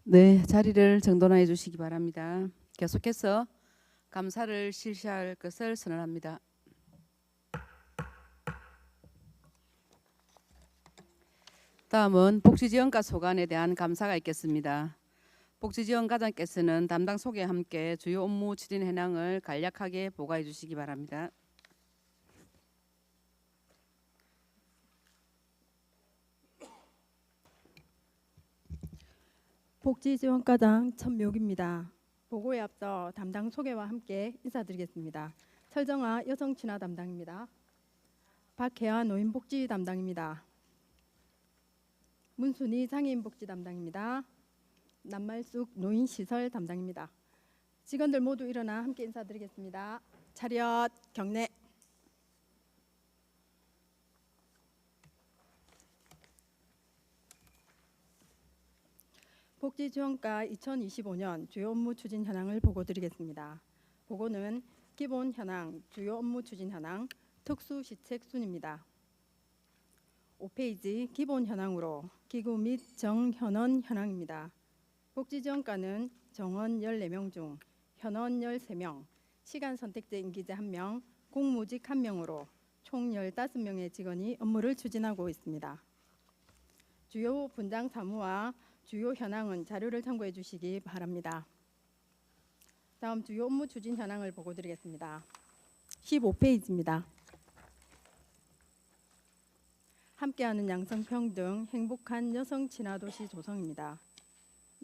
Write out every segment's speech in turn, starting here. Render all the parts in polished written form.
네, 자리를 정돈해 주시기 바랍니다. 계속해서 감사를 실시할 것을 선언합니다. 다음은 복지지원과 소관에 대한 감사가 있겠습니다. 복지지원과장께서는 담당 소개와 함께 주요 업무 추진 현황을 간략하게 보고해 주시기 바랍니다. 복지지원과장 천묘기입니다. 보고에 앞서 담당 소개와 함께 인사드리겠습니다. 철정아 여성친화 담당입니다. 박혜아 노인복지 담당입니다. 문순희 장애인복지 담당입니다. 남말숙 노인시설 담당입니다. 직원들 모두 일어나 함께 인사드리겠습니다. 차렷 경례. 복지지원과 2025년 주요 업무 추진 현황을 보고드리겠습니다. 보고는 기본 현황, 주요 업무 추진 현황, 특수 시책 순입니다. 5페이지 기본 현황으로 기구 및 정현원 현황입니다. 복지지원과는 정원 14명 중 현원 13명, 시간 선택제 임기제 1명, 공무직 1명으로 총 15명의 직원이 업무를 추진하고 있습니다. 주요 분장 사무와 주요 현황은 자료를 참고해 주시기 바랍니다. 다음 주요 업무 추진 현황을 보고드리겠습니다. 15페이지입니다. 함께하는 양성평등 행복한 여성 친화도시 조성입니다.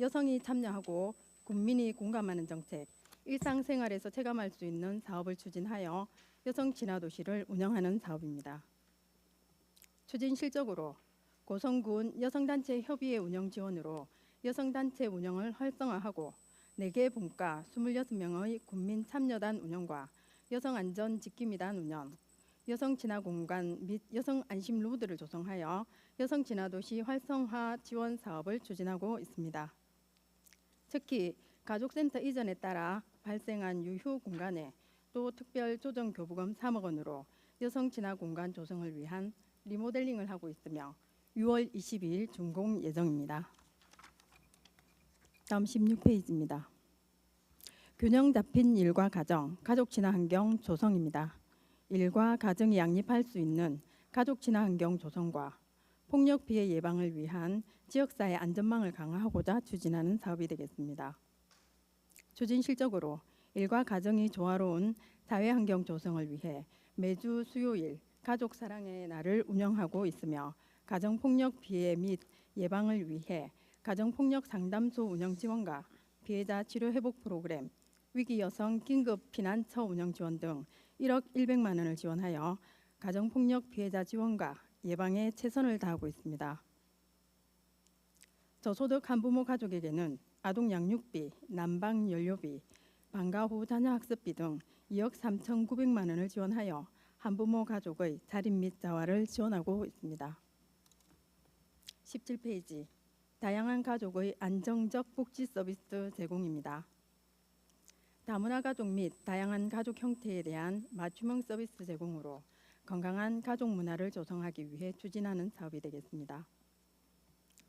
여성이 참여하고 국민이 공감하는 정책, 일상생활에서 체감할 수 있는 사업을 추진하여 여성 친화도시를 운영하는 사업입니다. 추진 실적으로 고성군 여성단체 협의회 운영 지원으로 여성단체 운영을 활성화하고 4개 분과 26명의 군민 참여단 운영과 여성안전지킴이단 운영, 여성친화공간 및 여성안심로드를 조성하여 여성친화도시 활성화 지원 사업을 추진하고 있습니다. 특히 가족센터 이전에 따라 발생한 유휴 공간에 또 특별조정교부금 3억 원으로 여성친화공간 조성을 위한 리모델링을 하고 있으며 6월 22일 준공 예정입니다. 다음 16페이지입니다. 균형 잡힌 일과 가정, 가족 친화 환경 조성입니다. 일과 가정이 양립할 수 있는 가족 친화 환경 조성과 폭력 피해 예방을 위한 지역사회 안전망을 강화하고자 추진하는 사업이 되겠습니다. 추진 실적으로 일과 가정이 조화로운 사회 환경 조성을 위해 매주 수요일 가족 사랑의 날을 운영하고 있으며 가정폭력 피해 및 예방을 위해 가정폭력 상담소 운영 지원과 피해자 치료 회복 프로그램, 위기 여성 긴급 피난처 운영 지원 등 1억 100만 원을 지원하여 가정폭력 피해자 지원과 예방에 최선을 다하고 있습니다. 저소득 한부모 가족에게는 아동 양육비, 난방 연료비, 방과 후 자녀 학습비 등 2억 3,900만 원을 지원하여 한부모 가족의 자립 및 자활을 지원하고 있습니다. 17페이지 다양한 가족의 안정적 복지 서비스 제공입니다. 다문화 가족 및 다양한 가족 형태에 대한 맞춤형 서비스 제공으로 건강한 가족 문화를 조성하기 위해 추진하는 사업이 되겠습니다.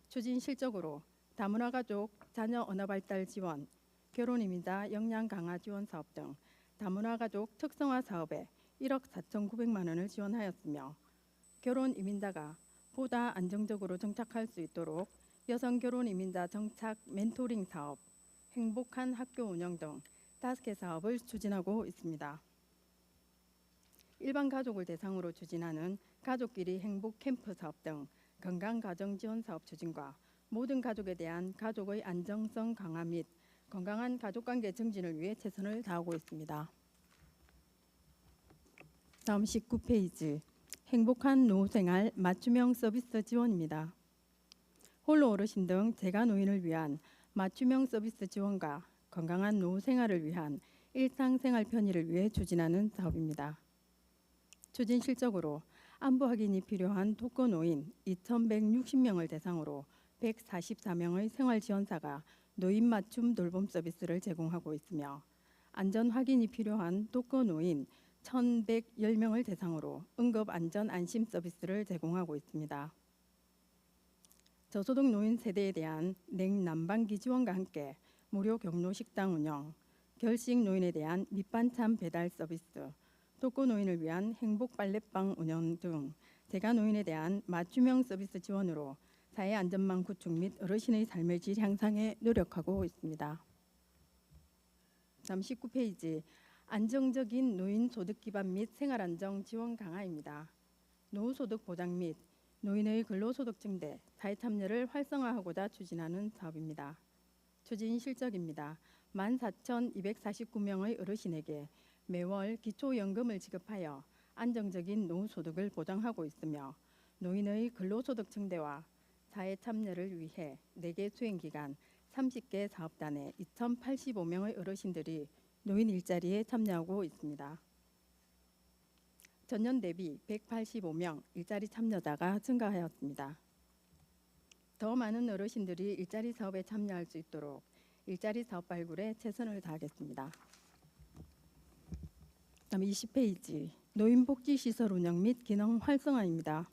추진 실적으로 다문화 가족 자녀 언어 발달 지원, 결혼 이민자 역량 강화 지원 사업 등 다문화 가족 특성화 사업에 1억 4,900만 원을 지원하였으며 결혼 이민자가 보다 안정적으로 정착할 수 있도록 여성 결혼 이민자 정착 멘토링 사업, 행복한 학교 운영 등 5개 사업을 추진하고 있습니다. 일반 가족을 대상으로 추진하는 가족끼리 행복 캠프 사업 등 건강 가정 지원 사업 추진과 모든 가족에 대한 가족의 안정성 강화 및 건강한 가족관계 증진을 위해 최선을 다하고 있습니다. 다음 19페이지 행복한 노후생활 맞춤형 서비스 지원입니다. 홀로 어르신 등 재가 노인을 위한 맞춤형 서비스 지원과 건강한 노후 생활을 위한 일상생활 편의를 위해 추진하는 사업입니다. 추진 실적으로 안부 확인이 필요한 독거노인 2,160명을 대상으로 144명의 생활지원사가 노인 맞춤 돌봄 서비스를 제공하고 있으며 안전 확인이 필요한 독거노인 1,110명을 대상으로 응급 안전 안심 서비스를 제공하고 있습니다. 저소득 노인 세대에 대한 냉난방기 지원과 함께 무료 경로 식당 운영, 결식 노인에 대한 밑반찬 배달 서비스, 독거 노인을 위한 행복 빨래방 운영 등 재가 노인에 대한 맞춤형 서비스 지원으로 사회 안전망 구축 및 어르신의 삶의 질 향상에 노력하고 있습니다. 다음 19페이지 안정적인 노인 소득 기반 및 생활 안정 지원 강화입니다. 노후소득 보장 및 노인의 근로소득 증대, 사회 참여를 활성화하고자 추진하는 사업입니다. 추진 실적입니다. 14,249명의 어르신에게 매월 기초연금을 지급하여 안정적인 노후소득을 보장하고 있으며 노인의 근로소득 증대와 사회 참여를 위해 4개 수행기관 30개 사업단의 2,085명의 어르신들이 노인 일자리에 참여하고 있습니다. 전년 대비 185명 일자리 참여자가 증가하였습니다. 더 많은 어르신들이 일자리 사업에 참여할 수 있도록 일자리 사업 발굴에 최선을 다하겠습니다. 다음 20페이지 노인복지시설 운영 및 기능 활성화입니다.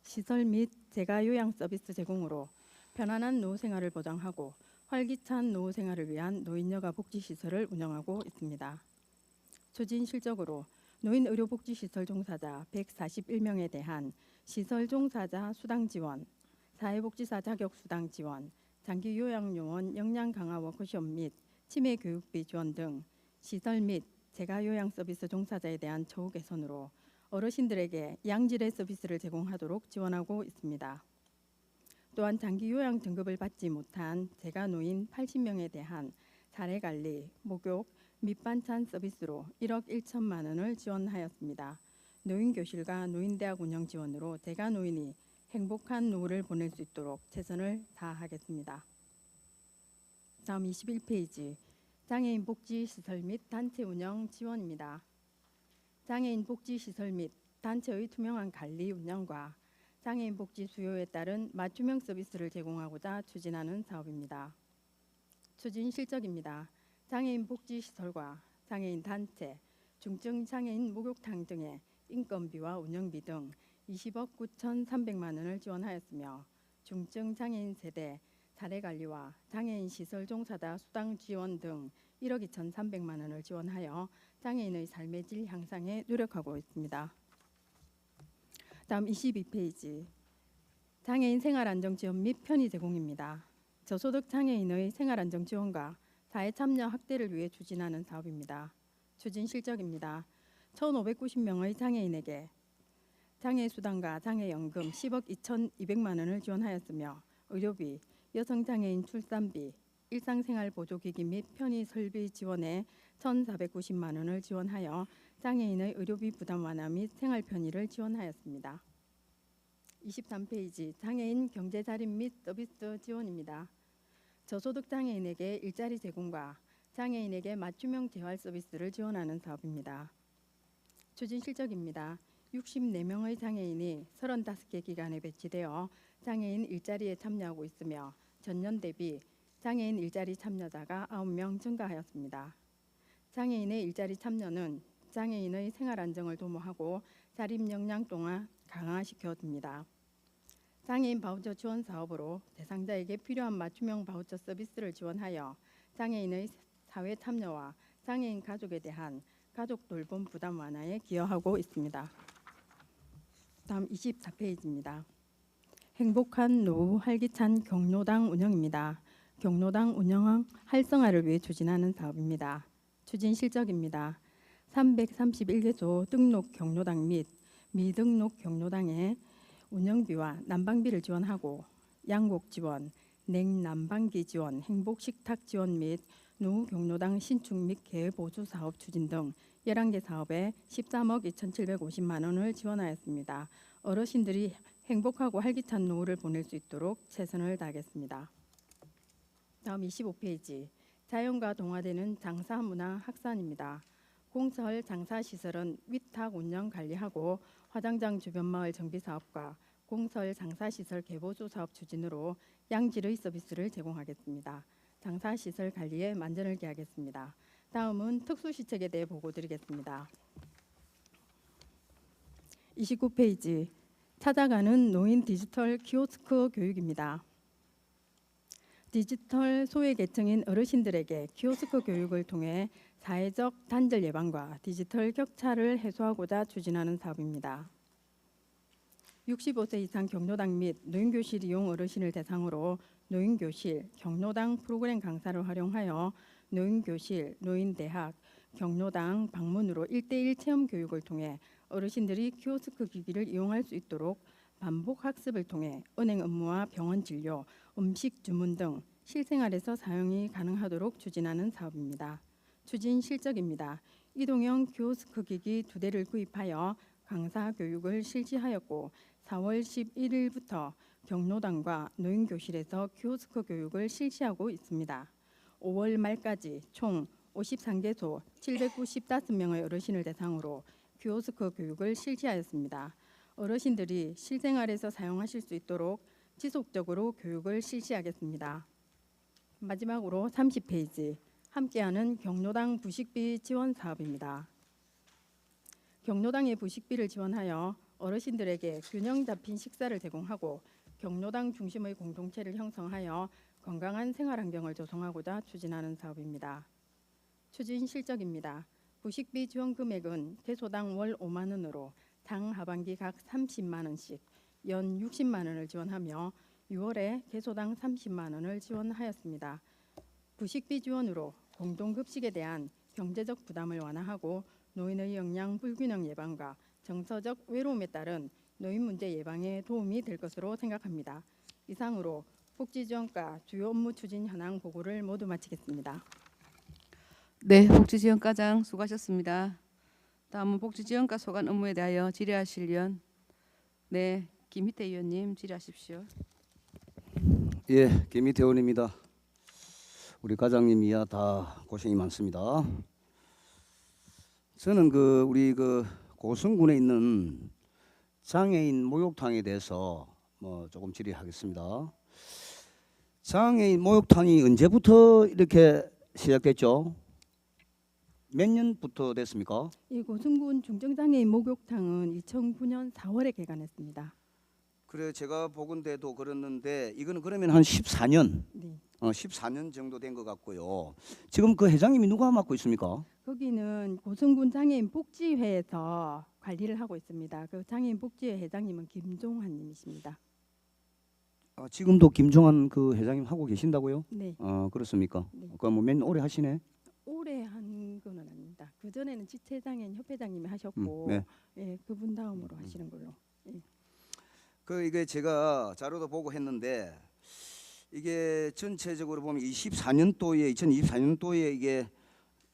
시설 및 재가 요양 서비스 제공으로 편안한 노후 생활을 보장하고 활기찬 노후 생활을 위한 노인여가 복지시설을 운영하고 있습니다. 추진 실적으로 노인 의료복지시설 종사자 141명에 대한 시설 종사자 수당 지원, 사회복지사 자격 수당 지원, 장기 요양요원 역량 강화 워크숍 및 치매 교육비 지원 등 시설 및 재가 요양 서비스 종사자에 대한 처우 개선으로 어르신들에게 양질의 서비스를 제공하도록 지원하고 있습니다. 또한 장기 요양 등급을 받지 못한 재가 노인 80명에 대한 사례 관리, 목욕, 밑반찬 서비스로 1억 1천만 원을 지원하였습니다. 노인교실과 노인대학 운영 지원으로 재가 노인이 행복한 노후를 보낼 수 있도록 최선을 다하겠습니다. 다음 21페이지 장애인 복지시설 및 단체 운영 지원입니다. 장애인 복지시설 및 단체의 투명한 관리 운영과 장애인 복지 수요에 따른 맞춤형 서비스를 제공하고자 추진하는 사업입니다. 추진 실적입니다. 장애인 복지시설과 장애인 단체, 중증 장애인 목욕탕 등의 인건비와 운영비 등 20억 9,300만 원을 지원하였으며 중증 장애인 세대 사례관리와 장애인 시설 종사자 수당 지원 등 1억 2,300만 원을 지원하여 장애인의 삶의 질 향상에 노력하고 있습니다. 다음 22페이지 장애인 생활안정 지원 및 편의 제공입니다. 저소득 장애인의 생활안정 지원과 사회 참여 확대를 위해 추진하는 사업입니다. 추진 실적입니다. 1,590명의 장애인에게 장애수당과 장애연금 10억 2,200만 원을 지원하였으며 의료비, 여성장애인 출산비, 일상생활보조기기 및 편의 설비 지원에 1,490만 원을 지원하여 장애인의 의료비 부담 완화 및 생활 편의를 지원하였습니다. 23페이지 장애인 경제자립 및 서비스 지원입니다. 저소득 장애인에게 일자리 제공과 장애인에게 맞춤형 재활 서비스를 지원하는 사업입니다. 추진 실적입니다. 64명의 장애인이 35개 기관에 배치되어 장애인 일자리에 참여하고 있으며 전년 대비 장애인 일자리 참여자가 9명 증가하였습니다. 장애인의 일자리 참여는 장애인의 생활 안정을 도모하고 자립 역량 또한 강화시켜줍니다. 장애인 바우처 지원 사업으로 대상자에게 필요한 맞춤형 바우처 서비스를 지원하여 장애인의 사회 참여와 장애인 가족에 대한 가족 돌봄 부담 완화에 기여하고 있습니다. 다음 24페이지입니다. 행복한 노후 활기찬 경로당 운영입니다. 경로당 운영 활성화를 위해 추진하는 사업입니다. 추진 실적입니다. 331개소 등록 경로당 및 미등록 경로당의 운영비와 난방비를 지원하고 양곡 지원, 냉난방기 지원, 행복식탁 지원 및 노후 경로당 신축 및 개보수 사업 추진 등 11개 사업에 13억 2,750만 원을 지원하였습니다. 어르신들이 행복하고 활기찬 노후를 보낼 수 있도록 최선을 다하겠습니다. 다음 25페이지 자연과 동화되는 장사문화 학산입니다. 공설 장사시설은 위탁 운영 관리하고 화장장 주변 마을 정비 사업과 공설 장사시설 개보수 사업 추진으로 양질의 서비스를 제공하겠습니다. 장사시설 관리에 만전을 기하겠습니다. 다음은 특수시책에 대해 보고 드리겠습니다. 29페이지 찾아가는 노인 디지털 키오스크 교육입니다. 디지털 소외계층인 어르신들에게 키오스크 교육을 통해 사회적 단절 예방과 디지털 격차를 해소하고자 추진하는 사업입니다. 65세 이상 경로당 및 노인교실 이용 어르신을 대상으로 노인교실, 경로당 프로그램 강사를 활용하여 노인교실, 노인대학, 경로당 방문으로 1대1 체험 교육을 통해 어르신들이 키오스크 기기를 이용할 수 있도록 반복 학습을 통해 은행 업무와 병원 진료, 음식 주문 등 실생활에서 사용이 가능하도록 추진하는 사업입니다. 추진 실적입니다. 이동형 키오스크 기기 2대를 구입하여 강사 교육을 실시하였고 4월 11일부터 경로당과 노인교실에서 키오스크 교육을 실시하고 있습니다. 5월 말까지 총 53개소 795명의 어르신을 대상으로 키오스크 교육을 실시하였습니다. 어르신들이 실생활에서 사용하실 수 있도록 지속적으로 교육을 실시하겠습니다. 마지막으로 30페이지 함께하는 경로당 부식비 지원 사업입니다. 경로당의 부식비를 지원하여 어르신들에게 균형 잡힌 식사를 제공하고 경로당 중심의 공동체를 형성하여 건강한 생활 환경을 조성하고자 추진하는 사업입니다. 추진 실적입니다. 부식비 지원 금액은 개소당 월 5만 원으로 장 하반기 각 30만 원씩 연 60만 원을 지원하며 6월에 개소당 30만 원을 지원하였습니다. 부식비 지원으로 공동급식에 대한 경제적 부담을 완화하고 노인의 영양 불균형 예방과 정서적 외로움에 따른 노인 문제 예방에 도움이 될 것으로 생각합니다. 이상으로 복지지원과 주요 업무 추진 현황 보고를 모두 마치겠습니다. 네, 복지지원과장 수고하셨습니다. 다음은 복지지원과 소관 업무에 대하여 질의하실 위원, 네, 김희태 의원님 질의하십시오. 예, 김희태 의원입니다. 우리 과장님 이하 다 고생이 많습니다. 저는 우리 고성군에 있는 장애인 목욕탕에 대해서 조금 질의하겠습니다. 장애인 목욕탕이 언제부터 이렇게 시작됐죠? 몇 년부터 됐습니까? 이 고성군 중증장애인 목욕탕은 2009년 4월에 개관했습니다. 그래 제가 보건대도 그랬는데 이거는 그러면 한 14년, 네. 14년 정도 된 것 같고요. 지금 그 회장님이 누가 맡고 있습니까? 거기는 고성군 장애인 복지회에서 관리를 하고 있습니다. 그 장애인 복지회 회장님은 김종환님이십니다. 지금도 김종환 그 회장님 하고 계신다고요? 네. 그렇습니까? 네. 그럼 몇 오래 하시네? 오래 한 건 아닙니다. 그 전에는 지체장애인 협회장님이 하셨고, 네. 예, 그분 다음으로 하시는 걸로. 예. 이게 제가 자료도 보고 했는데 이게 전체적으로 보면 2024년도에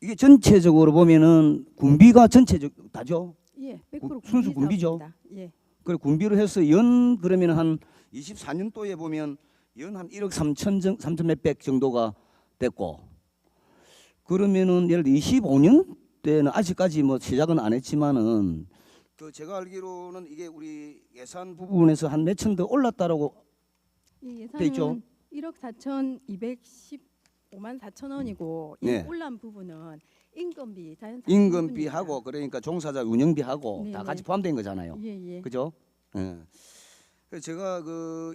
이게 전체적으로 보면은 군비가 전체적 다죠. 예, 100% 순수 군비 군비죠. 사업입니다. 예, 그래 군비로 해서 연 그러면 한 24년도에 보면 연 한 1억 3천 몇백 정도가 됐고 그러면은 예를 들어 25년 때는 아직까지 시작은 안 했지만은 제가 알기로는 이게 우리 예산 부분에서 한 몇천 더 올랐다라고 이 돼 있죠? 예산은 1억 4,215만 4천 원이고 네. 이 올라온 부분은 인건비, 자연산 임금비하고 그러니까 종사자 운영비하고 네, 다 네. 같이 포함된 거잖아요. 예, 예. 그죠? 예. 그래서 제가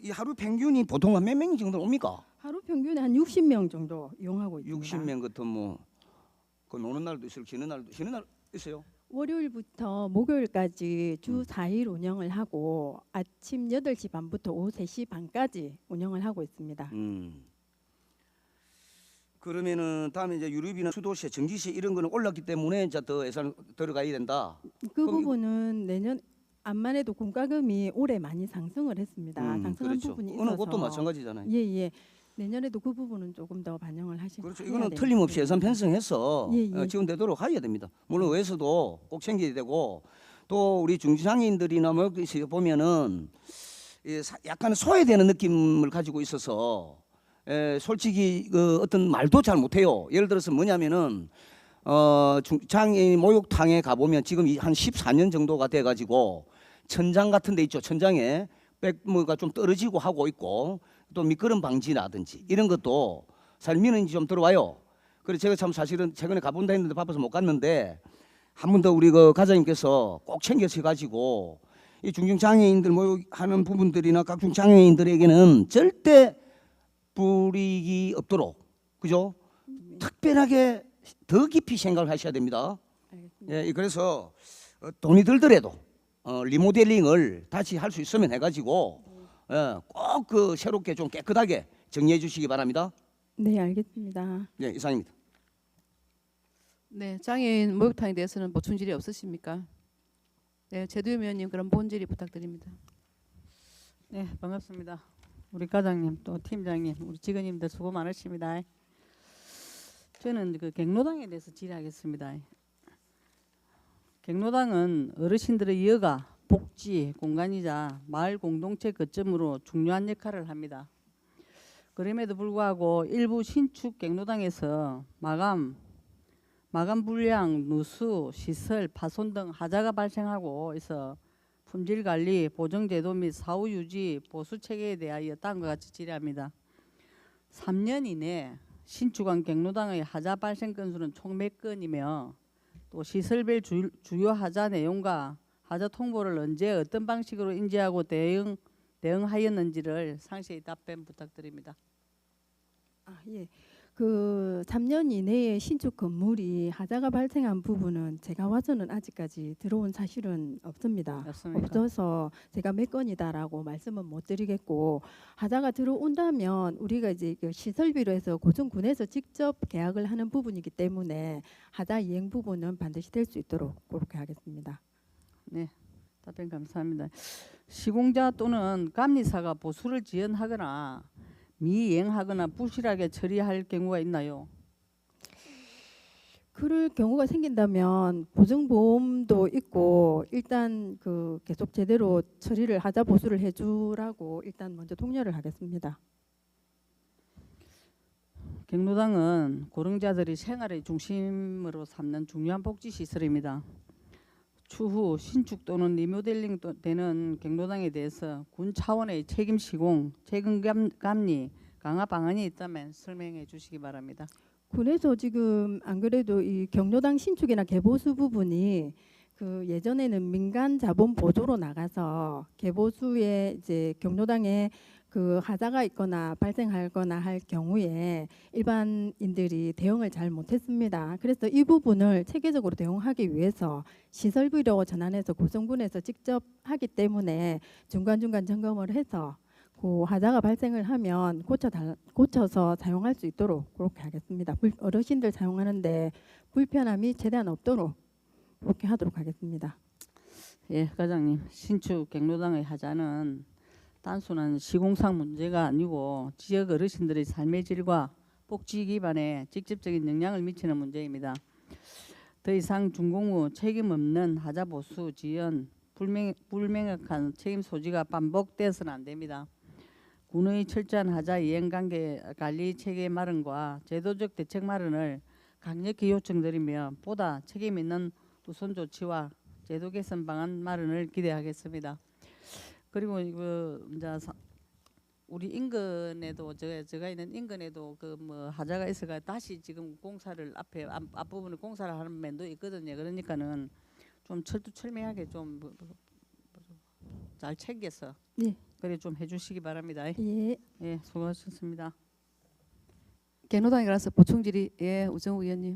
이 하루 평균이 보통 한 몇 명 정도 옵니까? 하루 평균에 한 60명 정도 이용하고 있습니다. 60명 같은 그 노는 날도 있을 쉬는 날 있어요. 월요일부터 목요일까지 주 4일 운영을 하고 아침 8시 반부터 오후 3시 반까지 운영을 하고 있습니다. 그러면은 다음에 이제 유류비나 수도세, 전기세 이런 거는 올랐기 때문에 이제 더 예산 들어가야 된다. 그 그럼 부분은 내년 암만 해도 공과금이 올해 많이 상승을 했습니다. 상승한 그렇죠. 부분이 있어서 어느 곳도 마찬가지잖아요. 예. 내년에도 그 부분은 조금 더 반영을 하시고 그렇죠. 이거는 틀림없이 예산 편성해서 예. 지원되도록 해야 됩니다. 물론 외에서도 꼭 챙겨야 되고 또 우리 중장애인들이나 보면은 약간 소외되는 느낌을 가지고 있어서 솔직히 어떤 말도 잘 못해요. 예를 들어서 뭐냐면은 장애인 목욕탕에 가보면 지금 한 14년 정도가 돼가지고 천장 같은 데 있죠. 천장에 백뭐가 좀 떨어지고 하고 있고 또 미끄럼 방지라든지 이런 것도 살미는 좀 들어와요. 그래서 제가 참 사실은 최근에 가본다 했는데 바빠서 못 갔는데 한 번 더 우리 그 과장님께서 꼭 챙겨서 가지고 이 중증 장애인들 하는 부분들이나 각종 장애인들에게는 절대 불이익이 없도록 그죠? 특별하게 더 깊이 생각을 하셔야 됩니다. 알겠습니다. 예, 그래서 돈이 들더라도 리모델링을 다시 할 수 있으면 해가지고 꼭 그 새롭게 좀 깨끗하게 정리해 주시기 바랍니다. 네, 알겠습니다. 예, 이상입니다. 네, 장애인 목욕탕에 대해서는 보충 질의 없으십니까? 네, 제두현 위원님 그럼 본질의 부탁드립니다. 네, 반갑습니다. 우리 과장님 또 팀장님, 우리 직원님들 수고 많으십니다. 저는 그 경로당에 대해서 질의하겠습니다. 경로당은 어르신들의 여가, 복지 공간이자 마을 공동체 거점으로 중요한 역할을 합니다. 그럼에도 불구하고 일부 신축 경로당에서 마감 불량, 누수, 시설, 파손 등 하자가 발생하고 있어 품질 관리, 보정 제도 및 사후 유지, 보수 체계에 대하여 다음과 같이 질의합니다. 3년 이내 신축한 경로당의 하자 발생 건수는 총 몇 건이며 또 시설별 주요 하자 내용과 하자 통보를 언제 어떤 방식으로 인지하고 대응하였는지를 상세히 답변 부탁드립니다. 예. 그 3년 이내에 신축 건물이 하자가 발생한 부분은 제가 와서는 아직까지 들어온 사실은 없습니다. 없습니까? 없어서 제가 몇 건이다라고 말씀은 못 드리겠고 하자가 들어온다면 우리가 이제 그 시설비로 해서 고성군에서 직접 계약을 하는 부분이기 때문에 하자 이행 부분은 반드시 될 수 있도록 그렇게 하겠습니다. 네, 답변 감사합니다. 시공자 또는 감리사가 보수를 지연하거나 미이행하거나 부실하게 처리할 경우가 있나요? 그럴 경우가 생긴다면 보증보험도 있고 일단 그 계속 제대로 처리를 하자 보수를 해주라고 일단 먼저 독려를 하겠습니다. 경로당은 고령자들이 생활의 중심으로 삼는 중요한 복지 시설입니다. 추후 신축 또는 리모델링 되는 경로당에 대해서 군 차원의 책임 시공, 책임 감리, 강화 방안이 있다면 설명해 주시기 바랍니다. 군에서 지금 안 그래도 이 경로당 신축이나 개보수 부분이 그 예전에는 민간 자본 보조로 나가서 개보수에 이제 경로당에 그 하자가 있거나 발생하거나 할 경우에 일반인들이 대응을 잘 못했습니다. 그래서 이 부분을 체계적으로 대응하기 위해서 시설비로 전환해서 고성군에서 직접 하기 때문에 중간중간 점검을 해서 그 하자가 발생을 하면 고쳐서 사용할 수 있도록 그렇게 하겠습니다. 어르신들 사용하는데 불편함이 최대한 없도록 그렇게 하도록 하겠습니다. 예, 과장님. 신축 경로당의 하자는 단순한 시공상 문제가 아니고 지역 어르신들의 삶의 질과 복지 기반에 직접적인 영향을 미치는 문제입니다. 더 이상 준공 후 책임 없는 하자 보수, 지연, 불명확한 책임 소지가 반복돼서는 안 됩니다. 군의 철저한 하자 이행 관리 체계 마련과 제도적 대책 마련을 강력히 요청드리며 보다 책임 있는 우선 조치와 제도 개선 방안 마련을 기대하겠습니다. 그리고 이제 우리 인근에도 제가 있는 인근에도 그 뭐 하자가 있어가 다시 지금 공사를 앞부분에 공사를 하는 면도 있거든요. 그러니까는 좀 철두철미하게 좀 잘 챙겨서 네. 그래 좀 해주시기 바랍니다. 예. 예, 수고하셨습니다. 경로당에 관해서 보충 질의 우정우 위원님.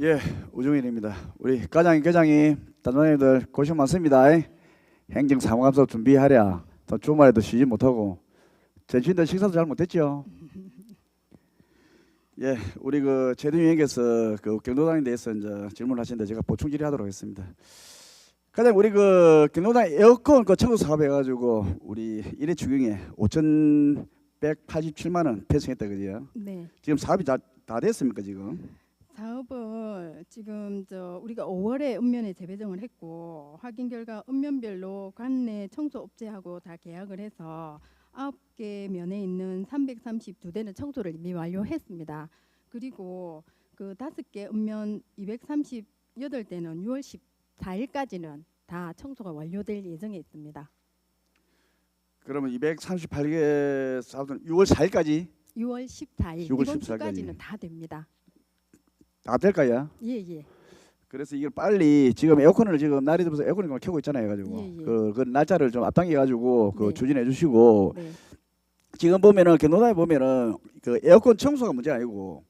예, 우중일입니다. 우리 과장님, 계장님, 단장님들 고생 많습니다. 행정사무감사 준비하랴 또 주말에도 쉬지 못하고 제주인들 식사도 잘 못했죠. 예, 우리 그 제도위원께서 그 경로당에 대해서 이제 질문하시는데 제가 보충 질의하도록 하겠습니다. 과장님, 우리 그 경로당 에어컨 그 청소 사업 해가지고 우리 일회 추경에 5,187만 원 배송했다 그죠? 네. 지금 사업이 다 됐습니까 지금? 사업을 지금 우리가 5월에 읍면에 재배정을 했고 확인 결과 읍면별로 관내 청소 업체하고 다 계약을 해서 9개 면에 있는 332대는 청소를 이미 완료했습니다. 그리고 그 5개 읍면 238대는 6월 14일까지는 다 청소가 완료될 예정에 있습니다. 그러면 238개 사업은 6월 4일까지 6월 14일 6월 이번 14일 주까지는 다 됩니다. 다 될까요? 예. 그래서 이걸 빨리 지금 에어컨을 지금 날이 더워서 에어컨을 켜고 있잖아요. 해가지고 예, 예. 그 날짜를 좀 앞당겨 가지고 그 네. 추진해 주시고 네. 지금 보면은 경로당에 보면은 그 에어컨 청소가 문제가 아니고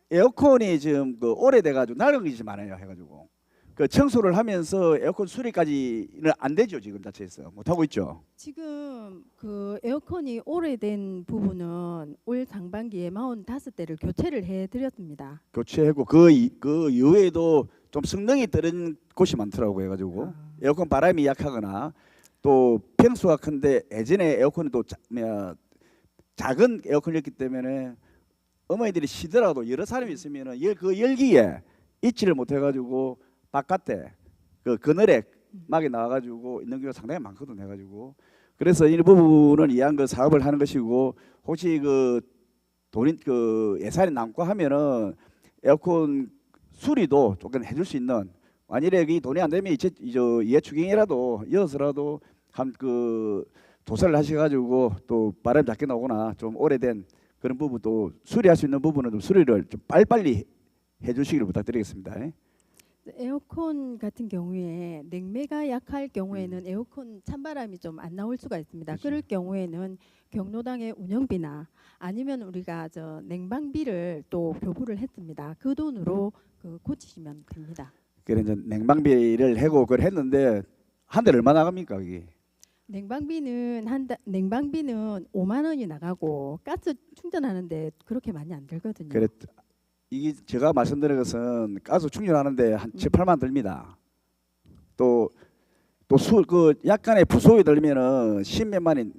에어컨이 지금 그 오래돼 가지고 낡은 것이 많아요. 해가지고 그 청소를 하면서 에어컨 수리까지는 안 되죠. 지금 자체에서 못 하고 있죠. 지금 그 에어컨이 오래된 부분은 올 상반기에 45대를 교체를 해드렸습니다. 교체하고 그 이후에도 좀 성능이 떨어진 곳이 많더라고요. 해가지고 에어컨 바람이 약하거나 또 평수가 큰데 예전에 에어컨이 또 작은 에어컨이었기 때문에 어머니들이 쉬더라도 여러 사람이 있으면은 그 열기에 잊지를 못해가지고 바깥에 그 그늘에 막이 나와가지고 있는 경우가 상당히 많거든. 해가지고 그래서 이 부분은 이한 그 사업을 하는 것이고 혹시 그 돈이 그 예산이 남고 하면은 에어컨 수리도 조금 해줄 수 있는 만일에 이 돈이 안 되면 이해추경이라도 이어서라도 한 그 조사를 하셔가지고 또 바람 작게 나오거나 좀 오래된 그런 부분도 수리할 수 있는 부분은 좀 수리를 좀 빨리빨리 해주시기를 부탁드리겠습니다. 에어컨 같은 경우에 냉매가 약할 경우에는 에어컨 찬바람이 좀 안 나올 수가 있습니다. 그렇죠. 그럴 경우에는 경로당의 운영비나 아니면 우리가 저 냉방비를 또 교부를 했습니다. 그 돈으로 그 고치시면 됩니다. 그래 이제 냉방비를 해고 그걸 했는데 한 달에 얼마 나갑니까 이게? 냉방비는 냉방비는 5만 원이 나가고 가스 충전하는데 그렇게 많이 안 들거든요. 그래 이게 제가 말씀드린 것은 가스 충전하는데 한 7, 8만 듭니다. 또 그 약간의 부속이 들면은 10몇만이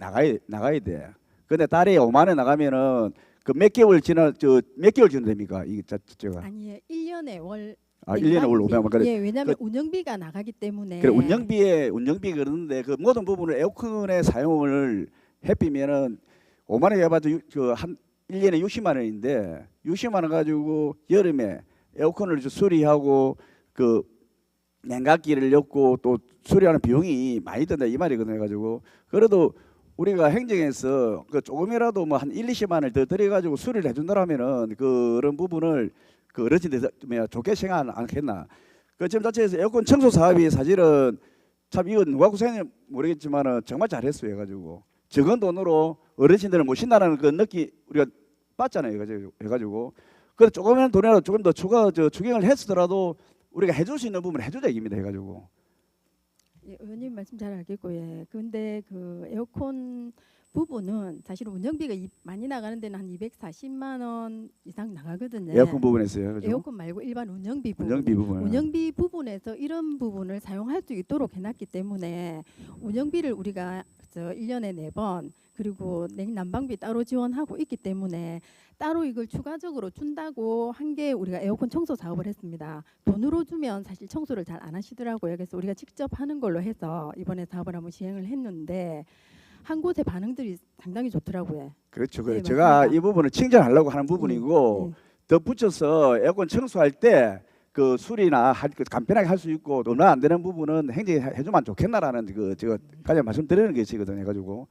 나가야 돼. 근데 달에 5만 원 나가면은 그 몇 개월 지는 됩니까? 이게 제가 아니에요. 1년에 월 1년에 월 500만 그래. 예, 왜냐하면 운영비가 나가기 때문에. 그래 운영비 그러는데 그 모든 부분을 에어컨의 사용을 해피면은 5만 원 해봐도 한 1년에 60만 원인데 60만 원 가지고 여름에 에어컨을 수리하고 그 냉각기를 엮고 또 수리하는 비용이 많이 든다 이 말이거든요. 해가지고 그래도 우리가 행정에서 그 조금이라도 뭐 한 1, 20만 원을 더 들여가지고 수리를 해준다라면은 그런 부분을 그 어르신들 좋게 생각 않겠나. 그 지금 자체에서 에어컨 청소 사업이 사실은 참 이거 누가 구성했는지 모르겠지만은 정말 잘했어요. 해가지고 적은 돈으로 어르신들을 모신다는 그 느낌 우리가 봤잖아요. 해가지고 그래서 조금이라도 돈이라도 조금 더 추경을 했더라도 우리가 해줄 수 있는 부분 해주자 얘기입니다. 해가지고 예, 의원님 말씀 잘 알겠고 예. 근데 그 에어컨 부분은 사실 운영비가 많이 나가는 데는 한 240만 원 이상 나가거든요. 에어컨 부분에서요. 그죠? 에어컨 말고 일반 운영비 부분. 운영비 부분. 운영비 부분에서 이런 부분을 사용할 수 있도록 해놨기 때문에 운영비를 우리가 1년에 4번 그리고 냉난방비 따로 지원하고 있기 때문에 따로 이걸 추가적으로 준다고 한 게 우리가 에어컨 청소 사업을 했습니다. 돈으로 주면 사실 청소를 잘 안 하시더라고요. 그래서 우리가 직접 하는 걸로 해서 이번에 사업을 한번 시행을 했는데 한 곳의 반응들이 상당히 좋더라고요. 그렇죠. 네, 제가 맞습니다. 이 부분을 칭찬하려고 하는 부분이고 덧붙여서 에어컨 청소할 때 그 수리나 간편하게 할 수 있고 얼마 안 되는 부분은 행정이 해주면 좋겠나라는 제가 가장 말씀드리는 게 있거든요. 해가지고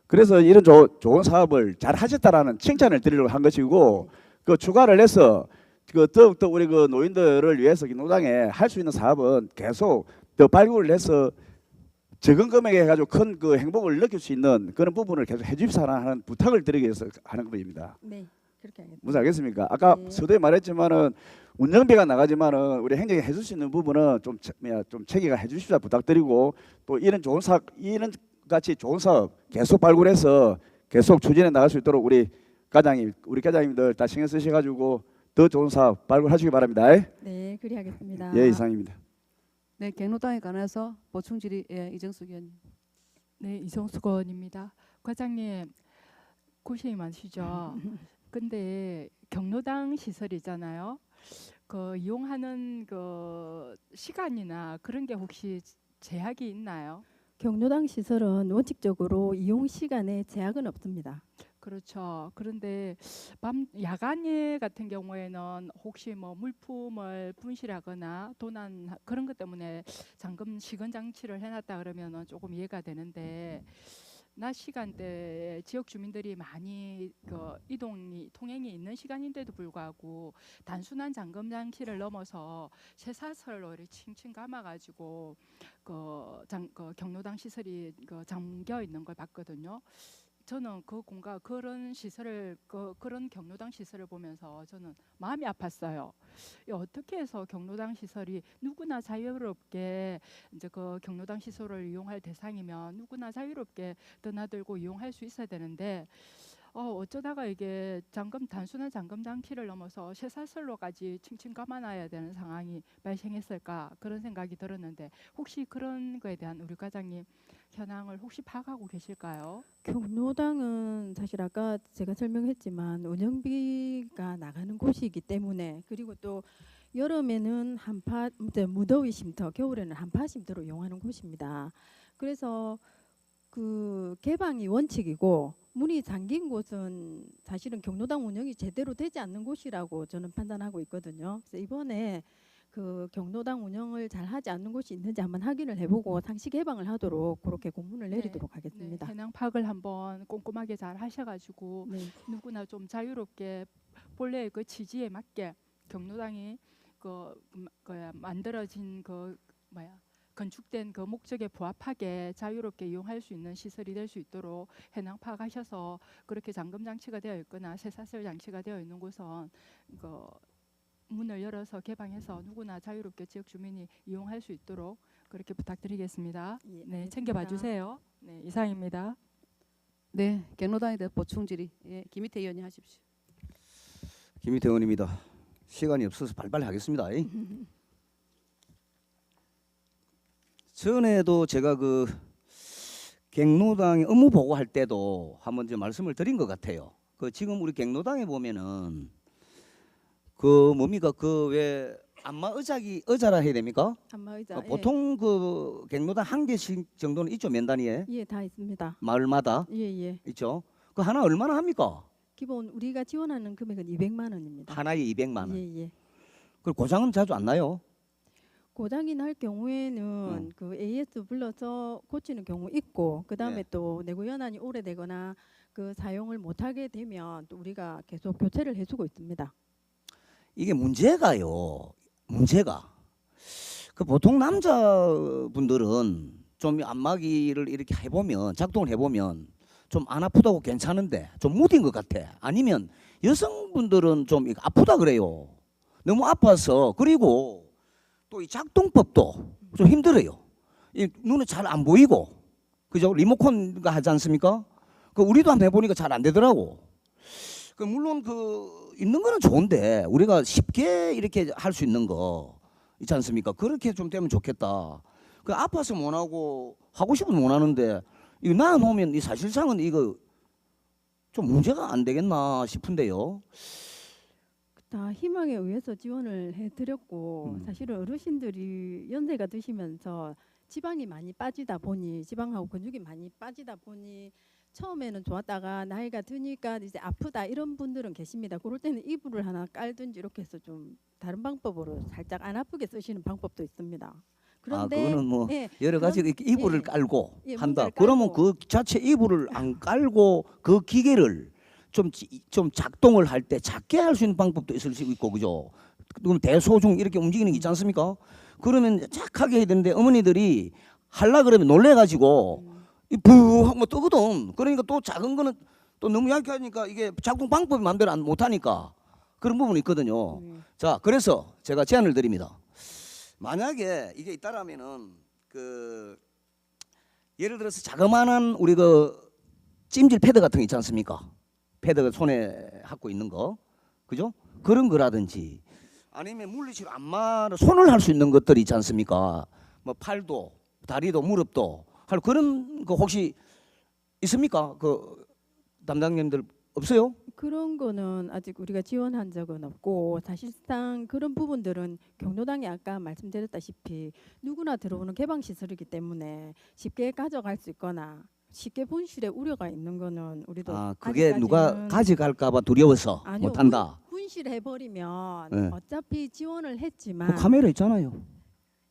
그래서 이런 좋은 사업을 잘 하셨다라는 칭찬을 드리려고 한 것이고 그 추가를 해서 그 더욱더 우리 그 노인들을 위해서 경로당에 할 수 있는 사업은 계속 더 발굴을 해서 적은 금액에 해가지고 큰 그 행복을 느낄 수 있는 그런 부분을 계속 해주십사라 하는 부탁을 드리기 위해서 하는 겁니다. 네, 그렇게 하겠습니다. 무슨 알겠습니까? 아까 네. 서두에 말했지만은 운영비가 나가지만은 우리 행정이 해줄 수 있는 부분은 좀 체계가 해주시자 부탁드리고 또 이런 좋은 사업 이런 같이 좋은 사업 계속 발굴해서 계속 추진해 나갈 수 있도록 우리 과장님들 다 신경 쓰셔가지고 더 좋은 사업 발굴하시기 바랍니다. 네, 그리하겠습니다. 예, 이상입니다. 네, 경로당에 관해서 보충 질의 이정숙 의원님. 네, 이정숙 의원입니다. 과장님 고생이 많으시죠. 근데 경로당 시설이잖아요. 그 이용하는 그 시간이나 그런 게 혹시 제약이 있나요? 경로당 시설은 원칙적으로 이용 시간에 제약은 없습니다. 그렇죠. 그런데 야간에 같은 경우에는 혹시 뭐 물품을 분실하거나 도난 그런 것 때문에 잠금 시건 장치를 해놨다 그러면은 조금 이해가 되는데 낮 시간대에 지역 주민들이 많이 통행이 있는 시간인데도 불구하고 단순한 잠금 장치를 넘어서 쇠사슬로 이렇게 칭칭 감아가지고 경로당 시설이 잠겨 있는 걸 봤거든요. 저는 그런 시설을 그런 경로당 시설을 보면서 저는 마음이 아팠어요. 어떻게 해서 경로당 시설이 누구나 자유롭게 이제 그 경로당 시설을 이용할 대상이면 누구나 자유롭게 드나들고 이용할 수 있어야 되는데 어쩌다가 이게 단순한 잠금 장치를 넘어서 쇠사슬로까지 칭칭 감아놔야 되는 상황이 발생했을까 그런 생각이 들었는데 혹시 그런 거에 대한 우리 과장님 현황을 혹시 파악하고 계실까요? 경로당은 사실 아까 제가 설명했지만 운영비가 나가는 곳이기 때문에 그리고 또 여름에는 무더위 쉼터, 겨울에는 한파 쉼터로 이용하는 곳입니다. 그래서 그 개방이 원칙이고 문이 잠긴 곳은 사실은 경로당 운영이 제대로 되지 않는 곳이라고 저는 판단하고 있거든요. 그래서 이번에 그 경로당 운영을 잘 하지 않는 곳이 있는지 한번 확인을 해보고 상시 개방을 하도록 그렇게 공문을 내리도록 하겠습니다. 네, 해낭 파악을 한번 꼼꼼하게 잘 하셔가지고 네. 누구나 좀 자유롭게 본래의 그 취지에 맞게 경로당이 만들어진 건축된 그 목적에 부합하게 자유롭게 이용할 수 있는 시설이 될 수 있도록 해낭 파악하셔서 그렇게 잠금 장치가 되어 있거나 쇠사슬 장치가 되어 있는 곳은 문을 열어서 개방해서 누구나 자유롭게 지역 주민이 이용할 수 있도록 그렇게 부탁드리겠습니다. 예, 네, 알겠습니다. 챙겨봐 주세요. 네, 이상입니다. 네, 경로당에 대한 보충 질의 김희태 의원님 하십시오. 김희태 의원입니다. 시간이 없어서 발발 하겠습니다. 전에도 제가 그 경로당에 업무 보고할 때도 한번 이제 말씀을 드린 것 같아요. 그 지금 우리 경로당에 보면은 그 뭡니까 그 왜 안마 의자라 해야 됩니까? 한마의자 보통 그 경로당 한 개씩 정도는 있죠 면 단위에 예, 다 있습니다. 마을마다 예. 있죠. 그 하나 얼마나 합니까? 기본 우리가 지원하는 금액은 200만 원입니다. 하나에 200만 원. 예. 그 고장은 자주 안 나요. 고장이 날 경우에는 그 AS 불러서 고치는 경우 있고 그다음에 네. 또 내구 연한이 오래되거나 그 사용을 못하게 되면 또 우리가 계속 교체를 해주고 있습니다. 이게 문제가 그 보통 남자분들은 좀 안마기를 이렇게 해보면 작동을 해보면 좀 안 아프다고 괜찮은데 좀 무딘 것 같아. 아니면 여성분들은 좀 아프다 그래요. 너무 아파서. 그리고 또 이 작동법도 좀 힘들어요. 이 눈에 잘 안 보이고 그죠? 리모컨가 하지 않습니까? 그 우리도 한번 해보니까 잘 안 되더라고. 그 물론 그 있는 거는 좋은데 우리가 쉽게 이렇게 할 수 있는 거 있지 않습니까? 그렇게 좀 되면 좋겠다. 그 아파서 못 하고 싶으면 못 하는데 이거 놔놓으면 이 사실상은 이거 좀 문제가 안 되겠나 싶은데요. 다 희망에 의해서 지원을 해드렸고 사실은 어르신들이 연세가 드시면서 지방이 많이 빠지다 보니 지방하고 근육이 많이 빠지다 보니 처음에는 좋았다가 나이가 드니까 이제 아프다 이런 분들은 계십니다. 그럴 때는 이불을 하나 깔든지 이렇게 해서 좀 다른 방법으로 살짝 안 아프게 쓰시는 방법도 있습니다. 그런데 그거는 뭐 예, 여러 가지 그런- 이렇게 이불을 예. 깔고 예, 한다. 뭔가를 그러면 깔고. 그 자체 이불을 안 깔고 그 기계를 좀 작동을 할 때 작게 할 수 있는 방법도 있을 수 있고 그죠? 그럼 대소중 이렇게 움직이는 게 있지 않습니까? 그러면 착하게 해야 되는데 어머니들이 하려 그러면 놀래가지고 이부하고 뜨거든. 그러니까 또 작은 거는 또 너무 약하니까 이게 작동 방법이 마음대로 못하니까 그런 부분이 있거든요. 자, 그래서 제가 제안을 드립니다. 만약에 이게 있다라면은 그 예를 들어서 자그마한 우리 그 찜질 패드 같은 거 있지 않습니까? 패드가 손에 갖고 있는 거, 그죠? 그런 거라든지 아니면 물리치료 안마를 손을 할 수 있는 것들이 있지 않습니까? 뭐 팔도, 다리도, 무릎도 할 그런 거 혹시 있습니까? 그 담당님들 없어요? 그런 거는 아직 우리가 지원한 적은 없고 사실상 그런 부분들은 경로당이 아까 말씀드렸다시피 누구나 들어오는 개방 시설이기 때문에 쉽게 가져갈 수 있거나 쉽게 분실에 우려가 있는 거는 우리도 그게 누가 아직까지는- 가져갈까봐 두려워서 아니요, 못한다. 분실해 버리면 네. 어차피 지원을 그 했지만 카메라 있잖아요.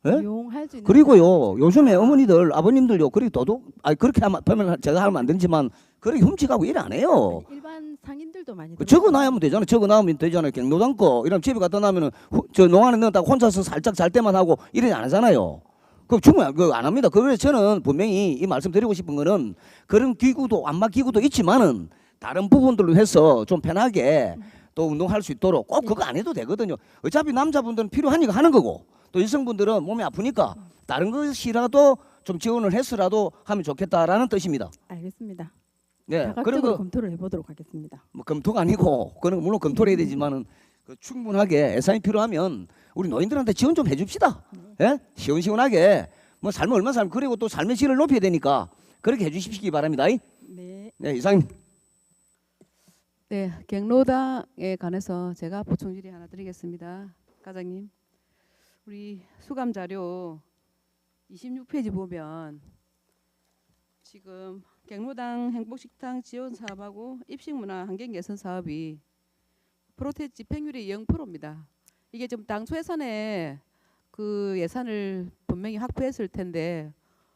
예? 이용할 수 있는 그리고요 요즘에 어머니들 아버님들요 그렇게 도둑 그렇게 하면 제가 하면 안 되지만 그렇게 훔치가고 일 안 해요. 아니, 일반 상인들도 많이 적어놔야면 되잖아요. 적어놔면 되잖아요. 경로당 거 이러면 집에 갖다 놔면은 저 농안에 넣었다가 혼자서 살짝 잘 때만 하고 이러지 안 하잖아요. 그 충분히 안 합니다. 그래서 저는 분명히 이 말씀드리고 싶은 거는 그런 기구도 안마 기구도 있지만은 다른 부분들로 해서 좀 편하게 또 운동할 수 있도록 꼭 그거 안 해도 되거든요. 어차피 남자분들은 필요하니까 하는 거고 또 여성분들은 몸이 아프니까 다른 것이라도 좀 지원을 해서라도 하면 좋겠다라는 뜻입니다. 알겠습니다. 네, 그런 다각적으로 거 검토를 해보도록 하겠습니다. 뭐 검토가 아니고 그는 물론 검토를 해야 되지만은 그 충분하게 예산이 필요하면 우리 노인들한테 지원 좀 해줍시다. 예? 시원시원하게 뭐 삶을 얼마나 살면 그리고 또 삶의 질을 높여야 되니까 그렇게 해주시기 바랍니다. 네. 네, 이상입니다. 네, 경로당에 관해서 제가 보충 질의 하나 드리겠습니다. 과장님, 우리 수감 자료 26페이지 보면 지금 경로당 행복식당 지원 사업하고 입식문화 환경 개선 사업이 프로테 집행률이 0%입니다. 이게 지금 당초 예산에 그 예산을 분명히 확보했을 텐데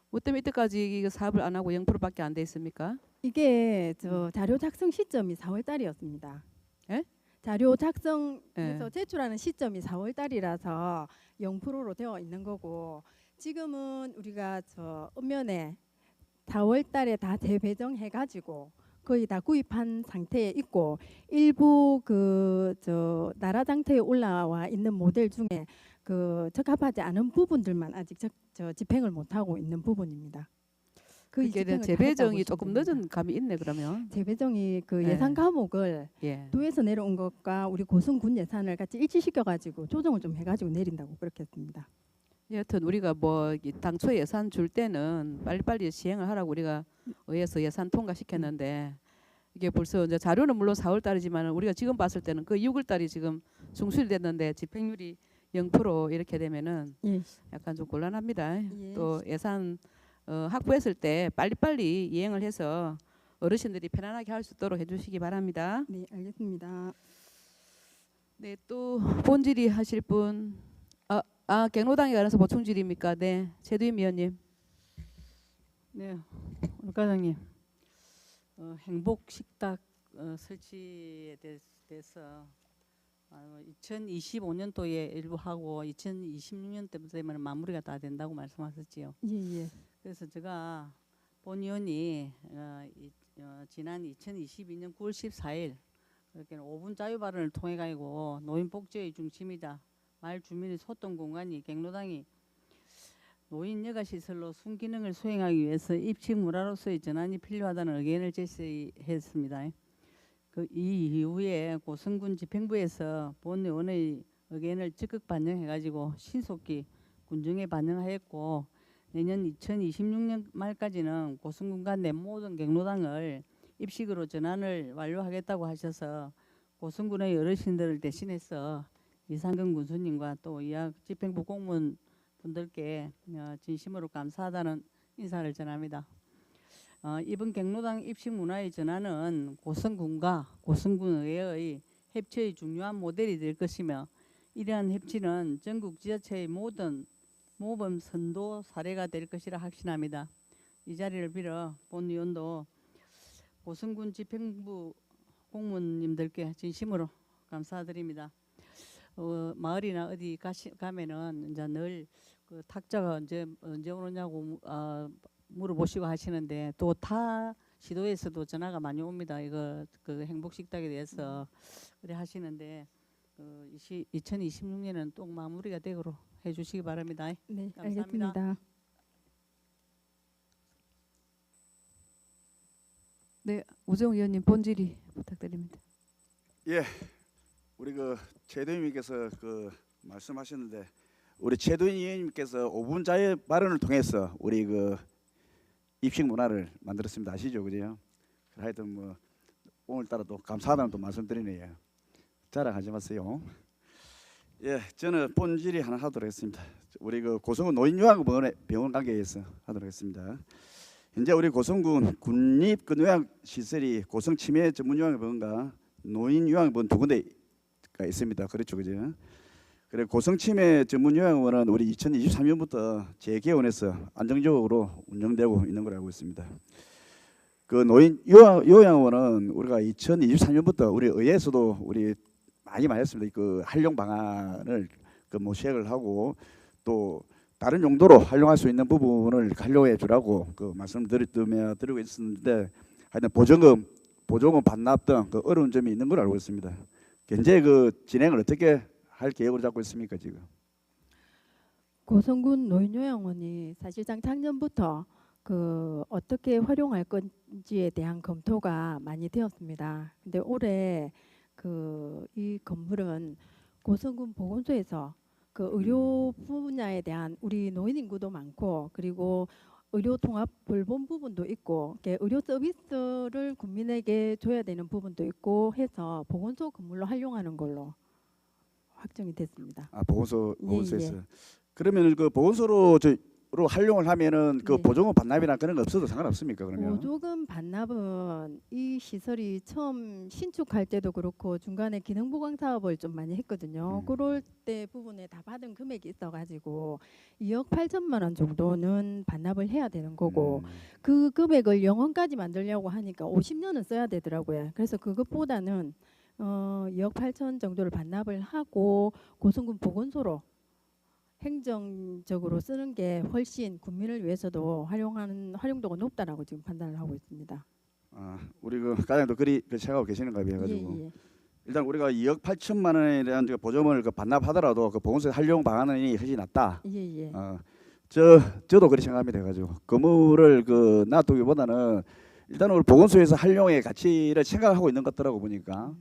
뭐 때문에 이때까지 이 사업을 안 하고 0%밖에 안 돼 있습니까? 이게 저 자료 작성 시점이 4월 달이었습니다. 예? 자료 작성해서 예. 제출하는 시점이 4월 달이라서 0%로 되어 있는 거고 지금은 우리가 저 읍면에 4월 달에 다 재배정해 가지고 거의 다 구입한 상태에 있고 일부 그 저 나라 상태에 올라와 있는 모델 중에 그 적합하지 않은 부분들만 아직 저 집행을 못 하고 있는 부분입니다. 그 이게 집행을 다 재배정이 했다고 조금 보시면 됩니다. 늦은 감이 있네 그러면. 재배정이 그 네. 예산 과목을 예. 도에서 내려온 것과 우리 고성군 예산을 같이 일치시켜 가지고 조정을 좀 해가지고 내린다고 그렇게 했습니다. 여하튼 우리가 뭐 당초 예산 줄 때는 빨리빨리 시행을 하라고 우리가 의회에서 예산 통과시켰는데 이게 벌써 이제 자료는 물론 4월 달이지만 우리가 지금 봤을 때는 그 6월 달이 지금 중순이 됐는데 집행률이 0% 이렇게 되면은 예. 약간 좀 곤란합니다. 예. 또 예산 확보했을 때 빨리빨리 이행을 해서 어르신들이 편안하게 할 수 있도록 해주시기 바랍니다. 네, 알겠습니다. 네, 또 본질의 하실 분. 경로당에 관해서 보충 질의입니까? 네, 최두임 위원님. 네, 올 과장님. 행복 식탁 설치에 대해서 2025년도에 일부 하고 2026년 때부터 되면 마무리가 다 된다고 말씀하셨지요. 예, 예. 그래서 제가 본 의원이 지난 2022년 9월 14일 그렇게 5분 자유 발언을 통해 가지고 노인 복지의 중심이다. 마을 주민의 소통 공간이 경로당이 노인 여가 시설로 순기능을 수행하기 위해서 입식 문화로서의 전환이 필요하다는 의견을 제시했습니다. 이 이후에 고성군 집행부에서 본 의원의 의견을 적극 반영해가지고 신속히 군정에 반영하였고 내년 2026년 말까지는 고성군과 내 모든 경로당을 입식으로 전환을 완료하겠다고 하셔서 고성군의 어르신들을 대신해서 이상근 군수님과 또 이학 집행부 공무원 분들께 진심으로 감사하다는 인사를 전합니다. 이번 경로당 입식 문화의 전환은 고성군과 고성군의회의 협치의 중요한 모델이 될 것이며 이러한 협치는 전국 지자체의 모든 모범 선도 사례가 될 것이라 확신합니다. 이 자리를 빌어 본 의원도 고성군 집행부 공무원님들께 진심으로 감사드립니다. 마을이나 어디 가면은 이제 늘 그 탁자가 언제 오느냐고 물어보시고 하시는데 또 타 시도에서도 전화가 많이 옵니다. 이거 그 행복 식탁에 대해서 그래 하시는데 2026년은 또 마무리가 되도록 해주시기 바랍니다. 네, 감사합니다. 알겠습니다. 네, 우정 의원님 본질의 부탁드립니다. 예, 우리 그 최도임 의원님께서 그 말씀하셨는데 우리 최도임 의원님께서 5분 자유 발언을 통해서 우리 그 입식 문화를 만들었습니다. 아시죠, 그죠? 하여튼 뭐 오늘따라 또 감사하다는 또 말씀드리네요. 자랑하지 마세요. 예, 저는 본질이 하나 하도록 하겠습니다. 우리 그 고성군 노인요양병원 관계에서 하도록 하겠습니다. 현재 우리 고성군 군립 근요양 시설이 고성 치매 전문 요양병원과 노인 요양병원 두 군데가 있습니다. 그렇죠, 그죠? 그래 고성침해 전문 요양원은 우리 2023년부터 재개원해서 안정적으로 운영되고 있는 걸 알고 있습니다. 그 노인 요양원은 우리가 2023년부터 우리 의회에서도 우리 많이 했습니다. 그 활용 방안을 그 시행을 하고 또 다른 용도로 활용할 수 있는 부분을 활용해 주라고 그 말씀드리고 있었는데 하여튼 보조금 반납 등 그 어려운 점이 있는 걸 알고 있습니다. 현재 그 진행을 어떻게 할 계획으로 잡고 있습니까 지금? 고성군 노인요양원이 사실상 작년부터 그 어떻게 활용할 건지에 대한 검토가 많이 되었습니다. 근데 올해 그 이 건물은 고성군 보건소에서 그 의료 분야에 대한 우리 노인 인구도 많고 그리고 의료 통합 돌봄 부분도 있고 의료 서비스를 국민에게 줘야 되는 부분도 있고 해서 보건소 건물로 활용하는 걸로 확정이 됐습니다. 아 보건소에서 예. 그러면 그 보건소로 활용을 하면은 그 네. 보조금 반납이나 그런 거 없어도 상관없습니까 그러면? 보조금 반납은 이 시설이 처음 신축할 때도 그렇고 중간에 기능 보강 사업을 좀 많이 했거든요. 그럴 때 부분에 다 받은 금액이 있어가지고 2억 8천만 원 정도는 반납을 해야 되는 거고 그 금액을 영원까지 만들려고 하니까 50년은 써야 되더라고요. 그래서 그것보다는 2억 8천 정도를 반납을 하고 고성군 보건소로 행정적으로 쓰는 게 훨씬 국민을 위해서도 활용도가 높다라고 지금 판단을 하고 있습니다. 아 우리 그 과장도 그 생각하고 계시는가 해가지고 예. 일단 우리가 2억 8천만 원에 대한 그 보조금을 그 반납하더라도 그 보건소 활용 방안이 훨씬 낫다. 예. 저도 그렇게 생각합니다. 해가지고 건물을 그 놔두기보다는 일단 우리 보건소에서 활용의 가치를 생각하고 있는 것 같더라고 보니까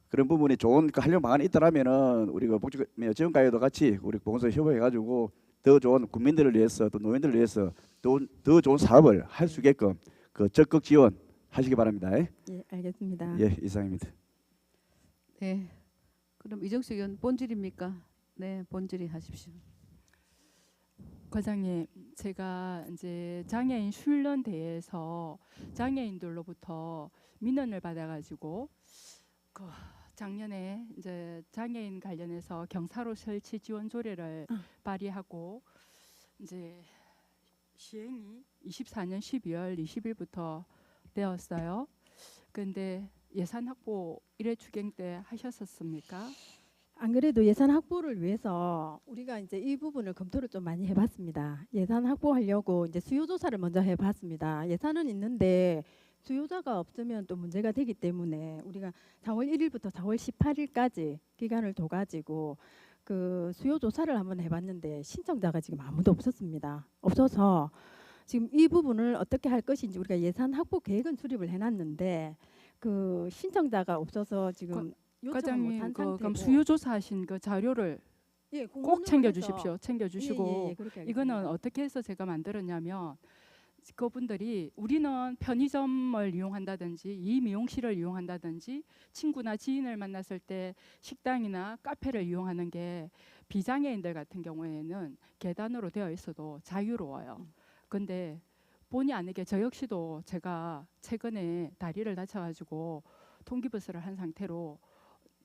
그런 부분이 좋은 그 활용 방안이 있더라면은 우리가 복지지원과에도 같이 우리 보건소 협의해가지고 더 좋은 국민들을 위해서 또 노인들을 위해서 더 좋은 사업을 할 수 있게끔 그 적극 지원하시기 바랍니다. 예, 알겠습니다. 예, 이상입니다. 네. 그럼 이정식 의원 본질입니까? 네, 본질이 하십시오. 과장님, 제가 이제 장애인 훈련대에서 장애인들로부터 민원을 받아가지고 그 작년에 이제 장애인 관련해서 경사로 설치 지원 조례를 발의하고 이제 시행이 24년 12월 20일부터 되었어요. 그런데 예산 확보 1회 추경 때 하셨었습니까? 안 그래도 예산 확보를 위해서 우리가 이제 이 부분을 검토를 좀 많이 해봤습니다. 예산 확보하려고 이제 수요 조사를 먼저 해봤습니다. 예산은 있는데 수요자가 없으면 또 문제가 되기 때문에 우리가 4월 1일부터 4월 18일까지 기간을 둬가지고 그 수요 조사를 한번 해봤는데 신청자가 지금 아무도 없었습니다. 없어서 지금 이 부분을 어떻게 할 것인지 우리가 예산 확보 계획은 수립을 해놨는데 그 신청자가 없어서 지금 요청을 과장님, 못한 그럼 상태고 수요 조사하신 그 자료를 예, 꼭 챙겨주십시오. 챙겨주시고 예, 그렇게 하겠습니다. 이거는 어떻게 해서 제가 만들었냐면 그분들이 우리는 편의점을 이용한다든지 이 미용실을 이용한다든지 친구나 지인을 만났을 때 식당이나 카페를 이용하는 게 비장애인들 같은 경우에는 계단으로 되어 있어도 자유로워요. 근데 본의 아니게 저 역시도 제가 최근에 다리를 다쳐가지고 통기부스를 한 상태로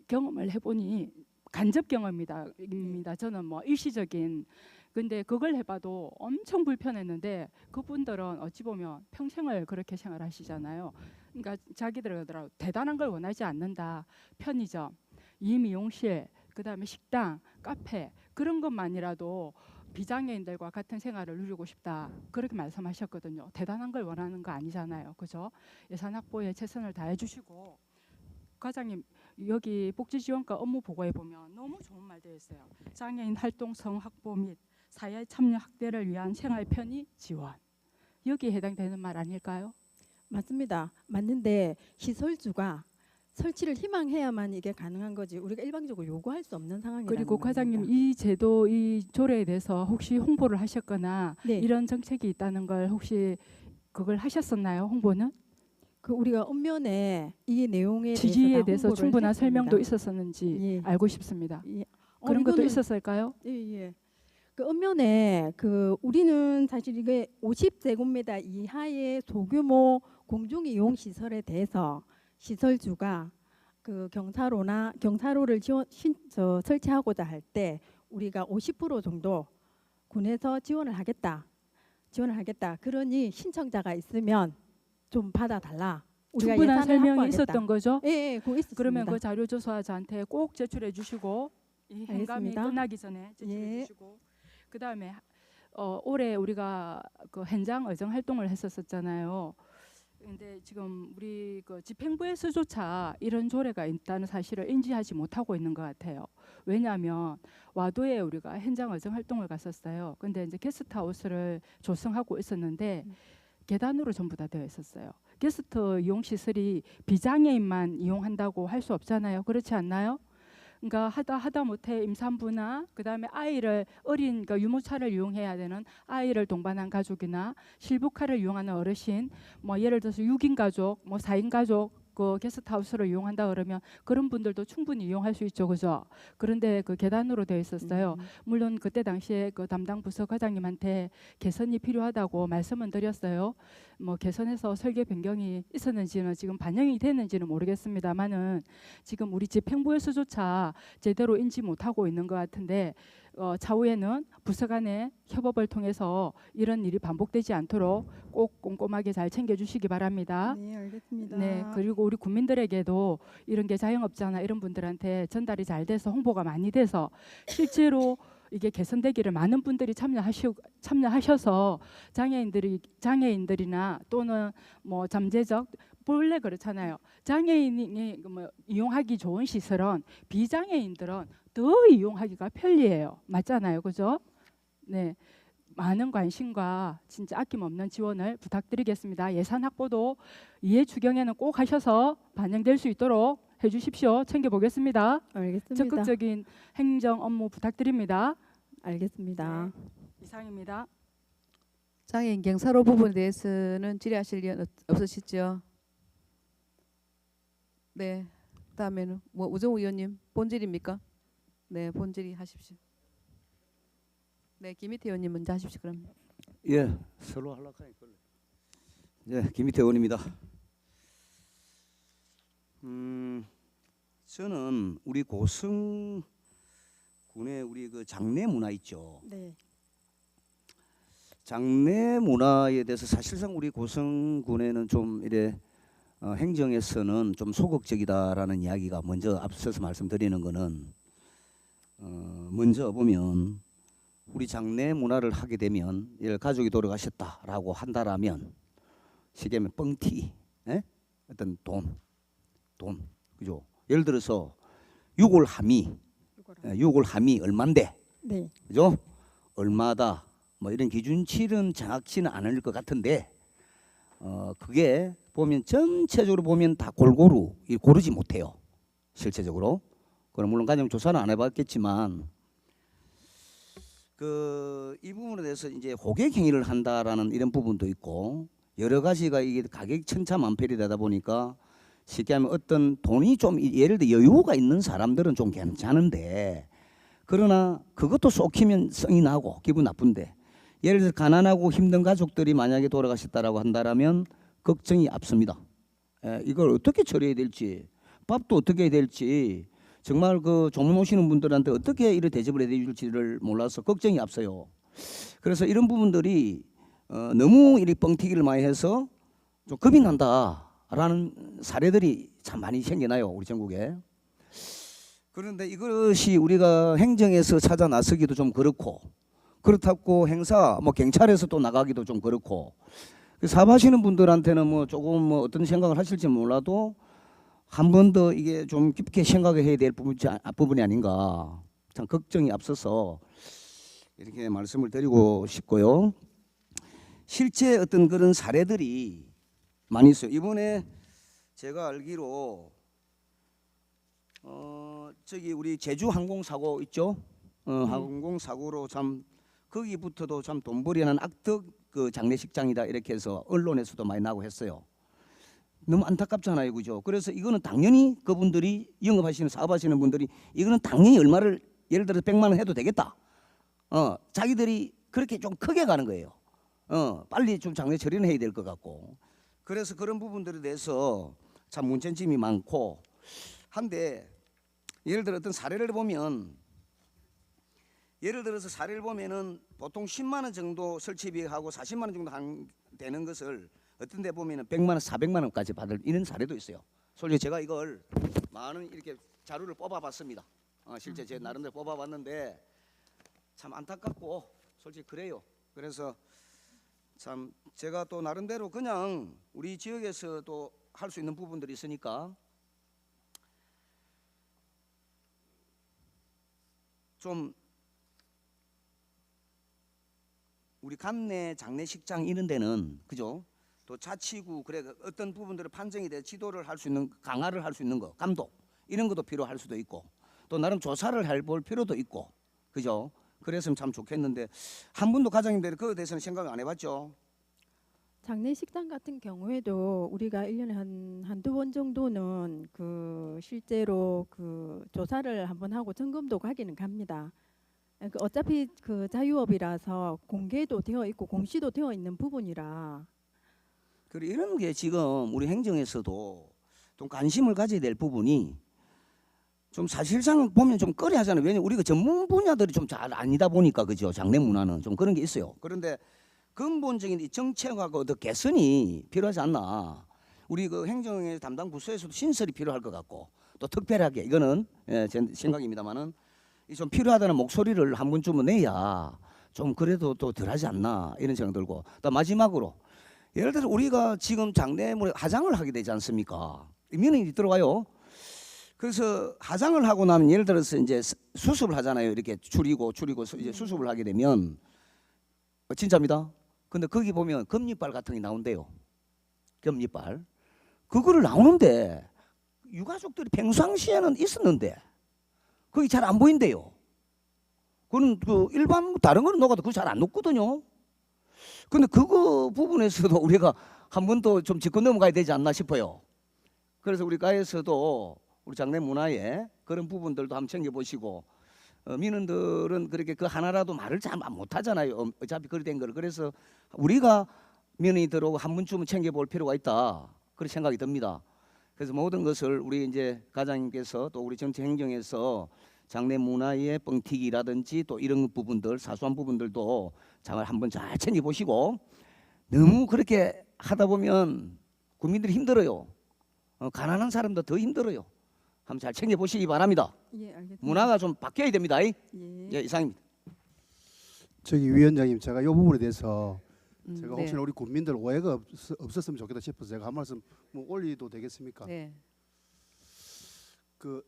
경험을 해보니 간접 경험입니다. 저는 뭐 일시적인. 근데 그걸 해봐도 엄청 불편했는데 그분들은 어찌 보면 평생을 그렇게 생활하시잖아요. 그러니까 자기들은 대단한 걸 원하지 않는다. 편의점, 이 미용실, 그다음에 식당, 카페 그런 것만이라도 비장애인들과 같은 생활을 누리고 싶다. 그렇게 말씀하셨거든요. 대단한 걸 원하는 거 아니잖아요. 그죠? 예산 확보에 최선을 다해 주시고 과장님 여기 복지지원과 업무 보고에 보면 너무 좋은 말 되어 있어요. 장애인 활동성 확보 및 사회 참여 확대를 위한 생활 편의 지원. 여기에 해당되는 말 아닐까요? 맞습니다. 맞는데 시설주가 설치를 희망해야만 이게 가능한 거지 우리가 일방적으로 요구할 수 없는 상황이라는 그리고 과장님 말입니다. 이 제도 이 조례에 대해서 혹시 홍보를 하셨거나 네. 이런 정책이 있다는 걸 혹시 그걸 하셨었나요? 홍보는? 그 우리가 읍면에 이 내용에 지지에 대해서 홍보를 충분한 했습니다. 설명도 있었었는지 예. 알고 싶습니다. 예. 그런 것도 이거는- 있었을까요? 예. 그 읍면에 그 우리는 사실 이게 50제곱미터 이하의 소규모 공중 이용 시설에 대해서 시설주가 그 경사로를 설치하고자 할 때 우리가 50% 정도 군에서 지원을 하겠다. 그러니 신청자가 있으면 좀 받아달라. 우리가 충분한 예산을 설명이 확보하겠다. 있었던 거죠? 예, 예, 그거 있었습니다. 그러면 그 자료 조사 저한테 꼭 제출해 주시고 이 행감이 알겠습니다. 끝나기 전에 제출해 예. 주시고 그다음에 올해 우리가 그 현장 의정 활동을 했었잖아요. 근데 지금 우리 그 집행부에서조차 이런 조례가 있다는 사실을 인지하지 못하고 있는 것 같아요. 왜냐하면 와도에 우리가 현장 의정 활동을 갔었어요. 근데 이제 게스트하우스를 조성하고 있었는데 계단으로 전부 다 되어 있었어요. 게스트 이용 시설이 비장애인만 이용한다고 할 수 없잖아요. 그렇지 않나요? 그러니까 하다 못해 임산부나 그다음에 아이를 어린 그 유모차를 이용해야 되는 아이를 동반한 가족이나 실부카를 이용하는 어르신, 뭐 예를 들어서 6인 가족, 뭐 4인 가족 그 게스트하우스를 이용한다 그러면 그런 분들도 충분히 이용할 수 있죠, 그죠? 그런데 그 계단으로 되어 있었어요. 물론 그때 당시에 그 담당 부서 과장님한테 개선이 필요하다고 말씀은 드렸어요. 뭐 개선해서 설계 변경이 있었는지는 지금 반영이 됐는지는 모르겠습니다만은 지금 우리 집행부에서조차 제대로 인지 못하고 있는 것 같은데 차후에는 부서 간의 협업을 통해서 이런 일이 반복되지 않도록 꼭 꼼꼼하게 잘 챙겨주시기 바랍니다. 네, 알겠습니다. 네, 그리고 우리 국민들에게도 이런 게 자영업자나 이런 분들한테 전달이 잘 돼서 홍보가 많이 돼서 실제로 이게 개선되기를 많은 분들이 참여하셔서 장애인들이나 또는 뭐 잠재적 본래 그렇잖아요. 장애인이 뭐 이용하기 좋은 시설은 비장애인들은 더 이용하기가 편리해요. 맞잖아요, 그죠? 네. 많은 관심과 진짜 아낌없는 지원을 부탁드리겠습니다. 예산 확보도 이해 추경에는 꼭 하셔서 반영될 수 있도록 해주십시오. 챙겨보겠습니다. 알겠습니다. 적극적인 행정 업무 부탁드립니다. 알겠습니다. 이상입니다. 장애인 경사로 부분에 대해서는 질의하실 일 없으시죠? 네. 다음에는 뭐 우정우 의원님 본질입니까? 네, 본질이 하십시오. 네, 김희태 의원님 먼저 하십시오. 그럼. 예, 서로 하려고 하니까. 예, 김희태 의원입니다. 저는 우리 고성군의 우리 그 장례 문화 있죠. 네. 장례 문화에 대해서 사실상 우리 고성군에는 좀 이래 행정에서는 좀 소극적이다라는 이야기가 먼저 앞서서 말씀드리는 거는 먼저 보면 우리 장례 문화를 하게 되면 예를 가족이 돌아가셨다라고 한다라면 쉽게 말하면 뻥튀기, 어떤 돈, 그죠? 예를 들어서 유골함이 얼만데, 네. 그죠? 얼마다 뭐 이런 기준치는 정확치는 않을 것 같은데 그게 보면 전체적으로 보면 다 골고루 고르지 못해요. 실체적으로. 그럼 물론 가정 조사는 안 해봤겠지만 이 부분에 대해서 이제 호객 행위를 한다라는 이런 부분도 있고 여러 가지가 이게 가격 천차만별이 되다 보니까 쉽게 하면 어떤 돈이 좀 예를 들어 여유가 있는 사람들은 좀 괜찮은데 그러나 그것도 쏙히면 성이 나고 기분 나쁜데 예를 들어 가난하고 힘든 가족들이 만약에 돌아가셨다라고 한다라면 걱정이 앞섭니다. 이걸 어떻게 처리해야 될지 밥도 어떻게 해야 될지 정말 그 조문 오시는 분들한테 어떻게 이를 대접을 해야 될지를 몰라서 걱정이 앞서요. 그래서 이런 부분들이 너무 이 뻥튀기를 많이 해서 좀 겁이 난다라는 사례들이 참 많이 생겨나요, 우리 전국에. 그런데 이것이 우리가 행정에서 찾아 나서기도 좀 그렇고 행사 뭐 경찰에서 또 나가기도 좀 그렇고 사업하시는 분들한테는 뭐 조금 뭐 어떤 생각을 하실지 몰라도 한 번 더 이게 좀 깊게 생각해야 될 부분이 아닌가 참 걱정이 앞서서 이렇게 말씀을 드리고 싶고요. 실제 어떤 그런 사례들이 많이 있어요. 이번에 제가 알기로 저기 우리 제주 항공사고 있죠. 항공사고로 참 거기부터도 참 돈벌이하는 악덕 그 장례식장이다 이렇게 해서 언론에서도 많이 나고 했어요. 너무 안타깝잖아요, 그죠? 그래서 이거는 당연히 그분들이 영업하시는 사업하시는 분들이 이거는 당연히 얼마를 예를 들어 100만 원 해도 되겠다. 자기들이 그렇게 좀 크게 가는 거예요. 빨리 좀 장례 처리는 해야 될 것 같고. 그래서 그런 부분들에 대해서 참 문제점이 많고 한데 예를 들어 어떤 사례를 보면 예를 들어서 사례를 보면은 보통 10만 원 정도 설치비하고 40만 원 정도 되는 것을 어떤 데 보면은 100만 원, 400만 원까지 받을 이런 사례도 있어요. 솔직히 제가 이걸 많은 이렇게 자료를 뽑아봤습니다. 실제 제 나름대로 뽑아봤는데 참 안타깝고 솔직히 그래요. 그래서 참 제가 또 나름대로 그냥 우리 지역에서도 할 수 있는 부분들이 있으니까 좀 우리 간내 장례식장 이런 데는 그죠? 또 자치구 그래 어떤 부분들을 판정이 돼 지도를 할 수 있는 강화를 할 수 있는 거 감독 이런 것도 필요할 수도 있고 또 나름 조사를 해볼 필요도 있고 그죠? 그랬으면 참 좋겠는데 한 분도 과장님들 그거에 대해서는 생각 안 해봤죠? 장례식장 같은 경우에도 우리가 1년에 한두 번 정도는 실제로 조사를 한번 하고 점검도 가기는 갑니다. 어차피 자유업이라서 공개도 되어 있고 공시도 되어 있는 부분이라. 그리고 이런 게 지금 우리 행정에서도 좀 관심을 가져야 될 부분이 좀 사실상 보면 좀 꺼려하잖아요. 왜냐면 우리가 전문 분야들이 좀 잘 아니다 보니까 그죠? 장례 문화는 좀 그런 게 있어요. 그런데 근본적인 이 정책하고 더 개선이 필요하지 않나. 우리 행정의 담당 부서에서도 신설이 필요할 것 같고 또 특별하게 이거는 제 생각입니다만은 좀 필요하다는 목소리를 한 번쯤은 내야 좀 그래도 또 덜하지 않나 이런 생각 들고 또 마지막으로 예를 들어 우리가 지금 장례물에 화장을 하게 되지 않습니까? 민원이 들어와요. 그래서 화장을 하고 나면 예를 들어서 이제 수습을 하잖아요. 이렇게 줄이고 이제 수습을 하게 되면 진짜입니다. 근데 거기 보면 금리빨 같은 게 나온대요. 금리빨. 그거를 나오는데 유가족들이 평상시에는 있었는데 그게 잘 안 보인대요. 그건 일반 다른 거는 녹아도 그거 잘 안 녹거든요. 근데 그거 부분에서도 우리가 한 번 더 좀 짚고 넘어가야 되지 않나 싶어요. 그래서 우리 가에서도 우리 장례 문화에 그런 부분들도 한번 챙겨보시고 민원들은 그렇게 그 하나라도 말을 잘 못하잖아요. 어차피 그리 된 거를. 그래서 우리가 민원이 들어오고 한 번쯤은 챙겨볼 필요가 있다. 그런 생각이 듭니다. 그래서 모든 것을 우리 이제 과장님께서 또 우리 정치 행정에서 장례 문화의 뻥튀기라든지 또 이런 부분들 사소한 부분들도 잘 한번 잘 챙겨보시고 너무 그렇게 하다 보면 국민들이 힘들어요. 가난한 사람도 더 힘들어요. 한번 잘 챙겨보시기 바랍니다. 예, 알겠습니다. 문화가 좀 바뀌어야 됩니다. 예. 예, 이상입니다. 저기 위원장님, 제가 이 부분에 대해서 제가 네. 혹시나 우리 국민들 오해가 없었으면 좋겠다 싶어서 제가 한 말씀 뭐 올리도 되겠습니까? 네. 그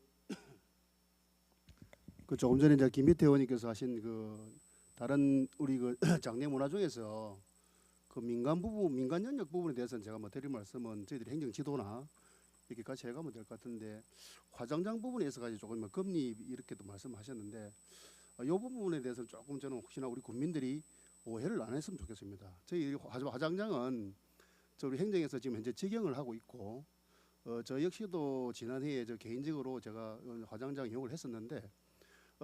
조금 전에 이제 김미태 의원님께서 하신 다른 우리 장례 문화 중에서 민간 영역 부분에 대해서는 제가 뭐 드릴 말씀은 저희들이 행정 지도나 이렇게 같이 해가면 될 것 같은데 화장장 부분에 있어서 조금 뭐 금리 이렇게도 말씀하셨는데 이 부분에 대해서는 조금 저는 혹시나 우리 국민들이 오해를 안 했으면 좋겠습니다. 저희 화장장은 우리 행정에서 지금 현재 직영을 하고 있고 저 역시도 지난해에 저 개인적으로 제가 화장장 이용을 했었는데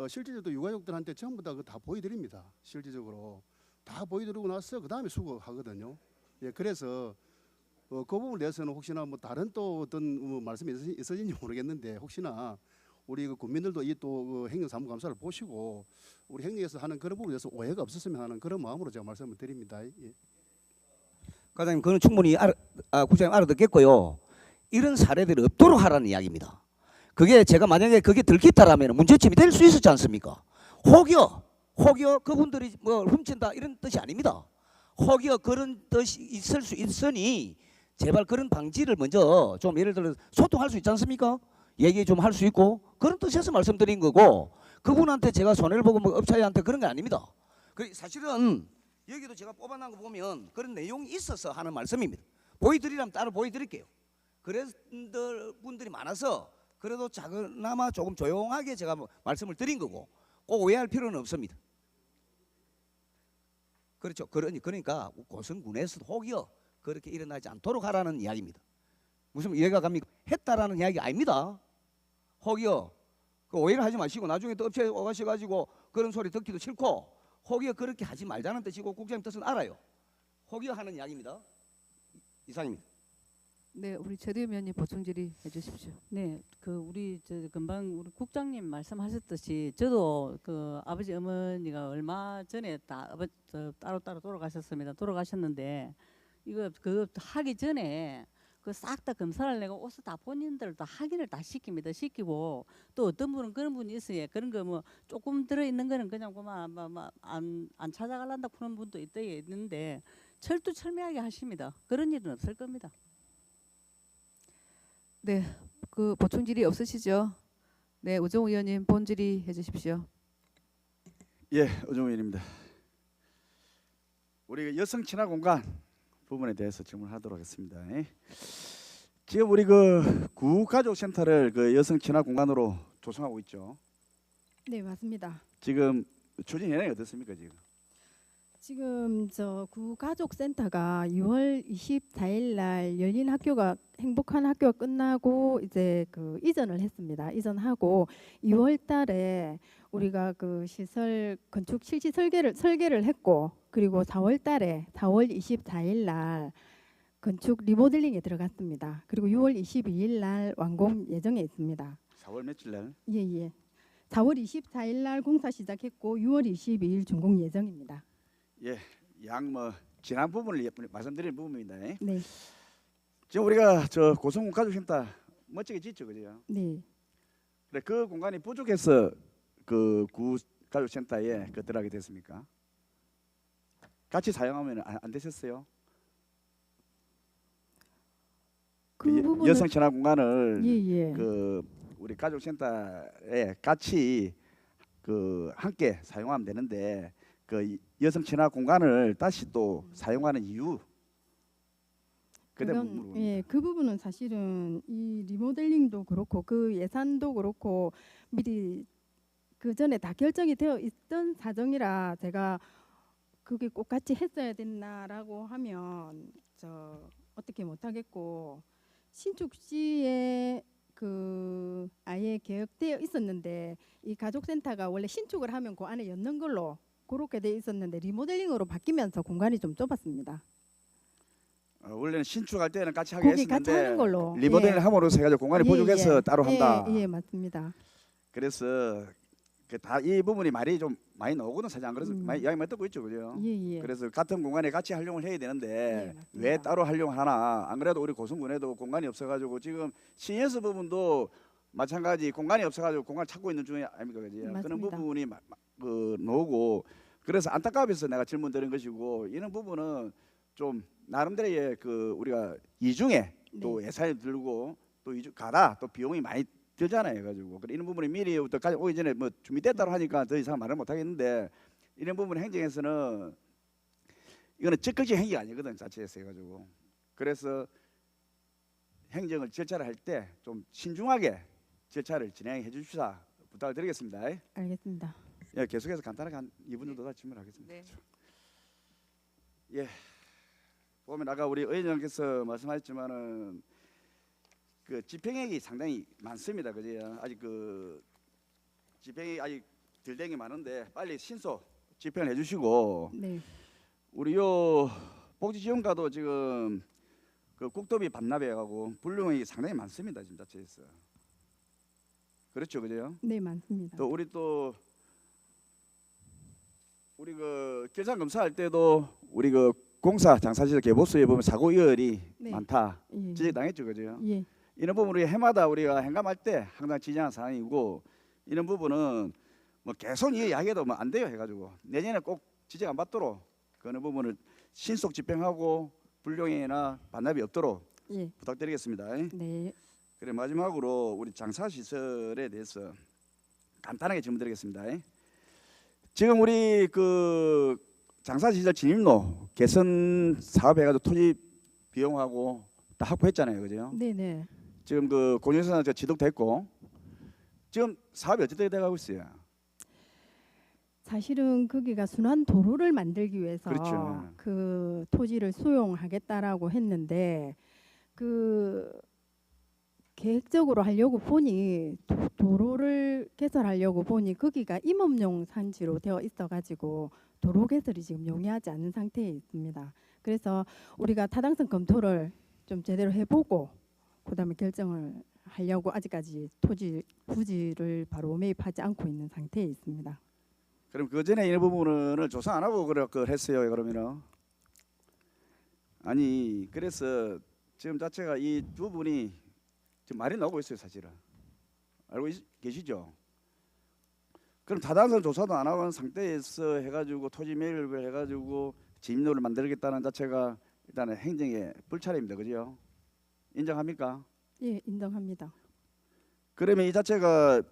실질적으로 유가족들한테 전부 다 보여드립니다. 실질적으로 다 보여드리고 나서 그 다음에 수거하거든요. 예, 그래서 그 부분에 대해서는 혹시나 뭐 다른 또 어떤 말씀이 있으신지 모르겠는데 혹시나 우리 국민들도 이 또 행정사무감사를 보시고 우리 행정에서 하는 그런 부분에 대해서 오해가 없었으면 하는 그런 마음으로 제가 말씀을 드립니다. 예. 과장님 그는 충분히 국장님 알아듣겠고요. 이런 사례들이 없도록 하라는 이야기입니다. 그게 제가 만약에 그게 들켰다라면 문제점이 될 수 있었지 않습니까? 혹여 그분들이 뭐 훔친다 이런 뜻이 아닙니다. 혹여 그런 뜻이 있을 수 있으니 제발 그런 방지를 먼저 좀 예를 들어 소통할 수 있지 않습니까? 얘기 좀 할 수 있고 그런 뜻에서 말씀드린 거고 그분한테 제가 손해를 보고 뭐 업체한테 그런 게 아닙니다. 사실은 여기도 제가 뽑아놓은 거 보면 그런 내용이 있어서 하는 말씀입니다. 보여드리라면 따로 보여드릴게요. 그래서 분들이 많아서 그래도 작은나마 조금 조용하게 제가 말씀을 드린 거고 꼭 오해할 필요는 없습니다. 그렇죠. 그러니까 고성군에서도 혹여 그렇게 일어나지 않도록 하라는 이야기입니다. 무슨 이해가 갑니까? 했다라는 이야기 아닙니다. 혹여 그 오해를 하지 마시고 나중에 또 업체에 오가셔가지고 그런 소리 듣기도 싫고 혹여 그렇게 하지 말자는 뜻이고 국장님 뜻은 알아요. 혹여 하는 이야기입니다. 이상입니다. 네, 우리 최대임 의원님 보충 질의해 주십시오. 네, 그 우리 저 금방 우리 국장님 말씀하셨듯이 저도 그 아버지 어머니가 얼마 전에 따로따로 돌아가셨습니다. 돌아가셨는데 이거 그 하기 전에 그 싹 다 검사를 내고 옷을 다 본인들 다 확인을 다 시킵니다. 시키고 또 어떤 분은 그런 분이 있어요. 그런 거 뭐 조금 들어 있는 거는 그냥 그만 안 찾아갈란다 푸는 분도 있는데 철두철미하게 하십니다. 그런 일은 없을 겁니다. 네, 그 보충 질의 없으시죠? 네, 우정우 의원님 본 질의해 주십시오. 예, 오정우 의원입니다. 우리 여성 친화 공간 부분에 대해서 질문하도록 하겠습니다. 지금 우리 그 구가족센터를 그 여성 친화 공간으로 조성하고 있죠. 네, 맞습니다. 지금 추진 현황이 어떻습니까 지금? 지금 저 구가족센터가 6월 24일 날 열린 학교가 행복한 학교가 끝나고 이제 그 이전을 했습니다. 이전하고 2월 달에 우리가 그 시설 건축 실시 설계를 했고 그리고 4월 달에 4월 24일 날 건축 리모델링에 들어갔습니다. 그리고 6월 22일 날 완공 예정에 있습니다. 4월 며칠 날? 예. 4월 24일 날 공사 시작했고 6월 22일 준공 예정입니다. 예, 양 뭐 지난 부분을 말씀드린 부분입니다. 네. 지금 우리가 저 고성군 가족센터 멋지게 짓죠, 그죠? 네. 그래 그 공간이 부족해서 그 구가족센터에 들어가게 됐습니까? 같이 사용하면 안 되셨어요? 그 부분은 여성 친화 공간을 예. 그 우리 가족센터에 같이 그 함께 사용하면 되는데 그 여성 친화 공간을 다시 또 사용하는 이유 그건 그 부분은 사실은 이 리모델링도 그렇고 그 예산도 그렇고 미리 그 전에 다 결정이 되어 있던 사정이라 제가 그게 꼭 같이 했어야 됐나라고 하면 저 어떻게 못하겠고 신축 시에 그 아예 계획되어 있었는데 이 가족센터가 원래 신축을 하면 그 안에 넣는 걸로 그렇게 돼 있었는데 리모델링으로 바뀌면서 공간이 좀 좁았습니다. 원래는 신축할 때는 같이 하게 거기 같이 하는 했었는데 걸로. 리모델링 함으로써 해가지고 공간이 부족해서 따로 한다. 예, 맞습니다. 그래서 그 다 이 부분이 말이 좀 많이 나오거든 사실 안 그래서 많이 이야기 많이 듣고 있죠, 그죠? 예. 그래서 같은 공간에 같이 활용을 해야 되는데 맞습니다. 왜 따로 활용하나? 안 그래도 우리 고성군에도 공간이 없어가지고 지금 신예수 부분도 마찬가지 공간이 없어가지고 공간 찾고 있는 중에 아닙니까, 그죠? 그런 맞습니다. 부분이 그 나오고 그래서 안타까워서 내가 질문 드린 것이고 이런 부분은 좀 나름대로의 그 우리가 이중에 또 예산이 들고 또 이중 가다 또 비용이 많이 들잖아요, 가지고 이런 부분이 미리부터 오기 전에 뭐 준비됐다고 하니까 더 이상 말을 못 하겠는데 이런 부분 행정에서는 이거는 적극적 행위가 아니거든 자체에서 해가지고 그래서 행정을 절차를 할 때 좀 신중하게 절차를 진행해 주시사 부탁을 드리겠습니다. 알겠습니다. 예, 계속해서 간단하게 한 2분 정도 더 질문하겠습니다. 네. 예, 보면 아까 우리 의원님께서 말씀하셨지만은 그 집행액이 상당히 많습니다, 그죠? 아직 그 집행이 아직 덜 된 게 많은데 빨리 신속 집행을 해주시고 네. 우리 요 복지지원과도 지금 그 국도비 반납해가고 불능이 상당히 많습니다, 지금 자체에서. 그렇죠, 그죠? 네, 많습니다. 또 우리 그 결산 검사할 때도 우리 그 공사 장사시설 개보수에 보면 사고 이율이 네. 많다 예. 지적당했죠, 그죠? 예. 이런 부분 우리 해마다 우리가 행감할 때 항상 지적하는 사항이고 이런 부분은 뭐 계속 이 이야기해도 뭐 안 돼요 해가지고 내년에 꼭 지적 안 받도록 그런 부분을 신속 집행하고 불용이나 반납이 없도록 예. 부탁드리겠습니다. 네. 그래 마지막으로 우리 장사시설에 대해서 간단하게 질문드리겠습니다. 지금 우리 그 장사시설 진입로 개선 사업해가지고 토지 비용하고 다 확보했잖아요, 그죠? 네. 지금 그 공유선 지독됐고 지금 사업이 어떻게 돼가고 있어요? 사실은 거기가 순환 도로를 만들기 위해서 그렇죠. 그 토지를 수용하겠다라고 했는데 그 계획적으로 하려고 보니 도로를 개설하려고 보니 거기가 임업용 산지로 되어 있어가지고 도로 개설이 지금 용이하지 않은 상태에 있습니다. 그래서 우리가 타당성 검토를 좀 제대로 해보고 그다음에 결정을 하려고 아직까지 토지 부지를 바로 매입하지 않고 있는 상태에 있습니다. 그럼 그 전에 이 부분을 조사 안 하고 그 했어요. 그러면은 아니 그래서 지금 자체가 이 부분이 지금 말이 나오고 있어요. 사실은 알고 계시죠? 그럼 타당성 조사도 안 하고 한 상태에서 해가지고 토지 매입을 해가지고 지임로를 만들겠다는 자체가 일단은 행정의 불찰입니다. 그죠? 인정합니까? 예, 인정합니다. 그러면 이 자체가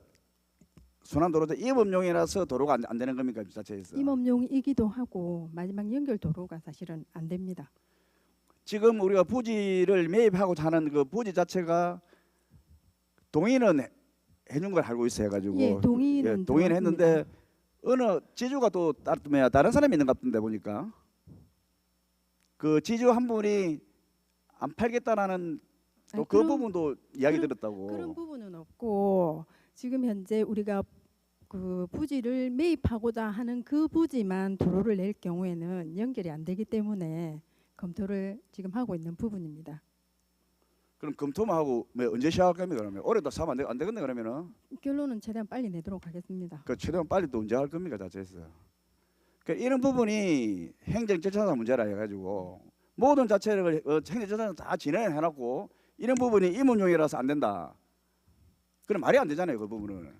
순환도로도 임업용이라서 도로가 안 되는 겁니까? 이 자체에서. 임업용이기도 하고 마지막 연결 도로가 사실은 안 됩니다. 지금 우리가 부지를 매입하고자 하는 그 부지 자체가 동의는 해준 걸 알고 있어 해가지고 예, 동의는 동의는 했는데 들어갔습니다. 어느 지주가 또 다른 사람이 있는 것 같은데 보니까 그 지주 한 분이 안 팔겠다라는 또 아니, 그 그런- 부분도 이야기 그런- 들었다고. 그런 부분은 없고 지금 현재 우리가 그 부지를 매입하고자 하는 그 부지만 도로를 낼 경우에는 연결이 안 되기 때문에 검토를 지금 하고 있는 부분입니다. 그럼 검토만 하고 언제 시작할 겁니까? 그러면 올해도 사면 안 되겠네 그러면은 결론은 최대한 빨리 내도록 하겠습니다. 그 최대한 빨리 또 언제 할 겁니까 자체에서. 그러니까 이런 부분이 행정 절차상 문제라 해가지고 모든 자체를 행정 절차상 다 진행해놨고 이런 부분이 임원용이라서 안 된다. 그럼 말이 안 되잖아요 그 부분은.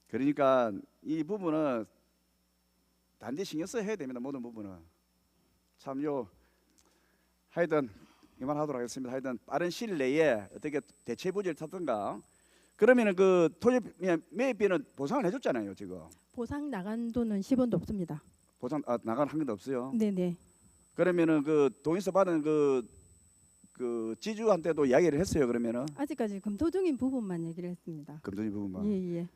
그러니까 이 부분은 단지 신경 써야 해야 됩니다. 모든 부분은 참요. 하여튼 이만하도록 하겠습니다. 하여튼 빠른 시일 내에 어떻게 대체 부지를 찾든가. 그러면은 그 토지 매입비는 보상을 해줬잖아요 지금. 보상 나간 돈은 10원도 없습니다. 보상 나간 한 개도 없어요. 네네. 그러면은 그 동의서 받은 그 지주한테도 이야기를 했어요. 그러면은 아직까지 검토 중인 부분만 얘기를 했습니다. 금전이 부분만. 예예.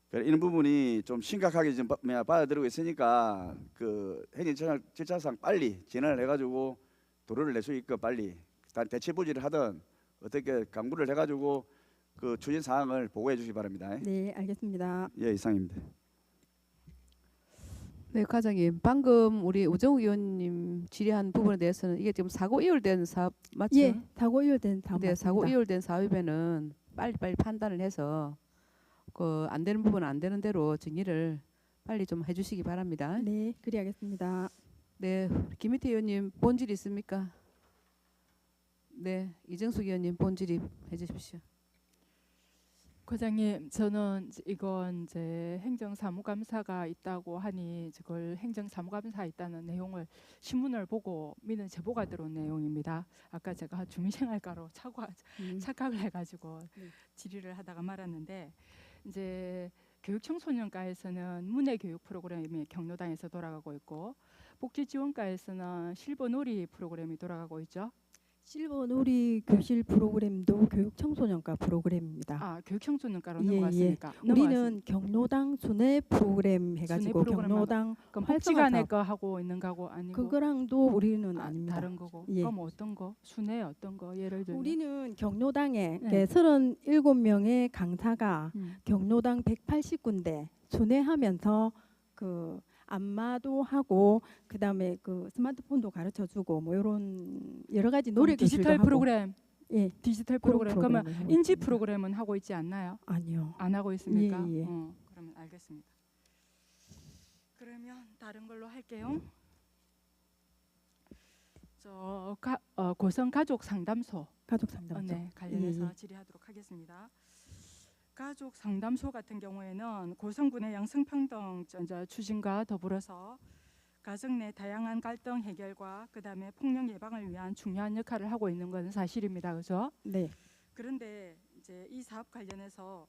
그래, 이런 부분이 좀 심각하게 지금 받아들이고 있으니까 그 행정 절차상 빨리 진행을 해가지고 도로를 낼 수 있고 빨리 대체 부지를 하든 어떻게 강구를 해가지고 그 추진 사항을 보고해 주시기 바랍니다. 네, 알겠습니다. 예, 이상입니다. 네, 과장님. 방금 우리 우정우 의원님 질의한 부분에 대해서는 이게 지금 사고 이율된 사업 맞죠? 예, 사고 이율된 사업 네, 맞습니다. 사고 이율된 사업에는 빨리빨리 판단을 해서 그 안 되는 부분은 안 되는 대로 정리를 빨리 좀 해주시기 바랍니다. 네, 그리하겠습니다. 네, 김희태 의원님 본질 있습니까? 네, 이정숙 의원님 본질이 해주십시오. 과장님, 저는 이건 이제 행정사무감사가 있다고 하니 그걸 행정사무감사 있다는 내용을 신문을 보고 믿은 제보가 들어온 내용입니다. 아까 제가 주민생활과로 착각을 해가지고 네. 질의를 하다가 말았는데 이제 교육청소년과에서는 문해교육 프로그램이 경로당에서 돌아가고 있고 복지지원과에서는 실버놀이 프로그램이 돌아가고 있죠. 실버 놀이 교실 프로그램도 교육 청소년과 프로그램입니다. 아, 교육청소년과로 예, 넘어갔으니까. 우리는 경로당 순회 프로그램 해가지고 순회 프로그램 경로당 그럼 활성화 복지관에 사업. 거 하고 있는 거고 아니고 그거랑도 우리는 아닙니다. 다른 거고. 예. 그럼 어떤 거? 순회 어떤 거? 예를 들면 우리는 경로당에 네. 37명의 강사가 음. 경로당 180군데 순회하면서 그 안마도 하고 그다음에 그 스마트폰도 가르쳐주고 뭐 이런 여러 가지 노래 교실도 디지털 하고. 프로그램, 예, 디지털 그런 프로그램. 그러면 프로그램을 하고 인지 있습니다. 프로그램은 하고 있지 않나요? 아니요. 안 하고 있습니까? 예, 예. 그러면 알겠습니다. 그러면 다른 걸로 할게요. 고성 가족 상담소 가족 상담소. 네, 관련해서 예, 예. 질의하도록 하겠습니다. 가족 상담소 같은 경우에는 고성군의 양성평등 추진과 더불어서 가정 내 다양한 갈등 해결과 그다음에 폭력 예방을 위한 중요한 역할을 하고 있는 것은 사실입니다. 그죠? 네. 그런데 이제 이 사업 관련해서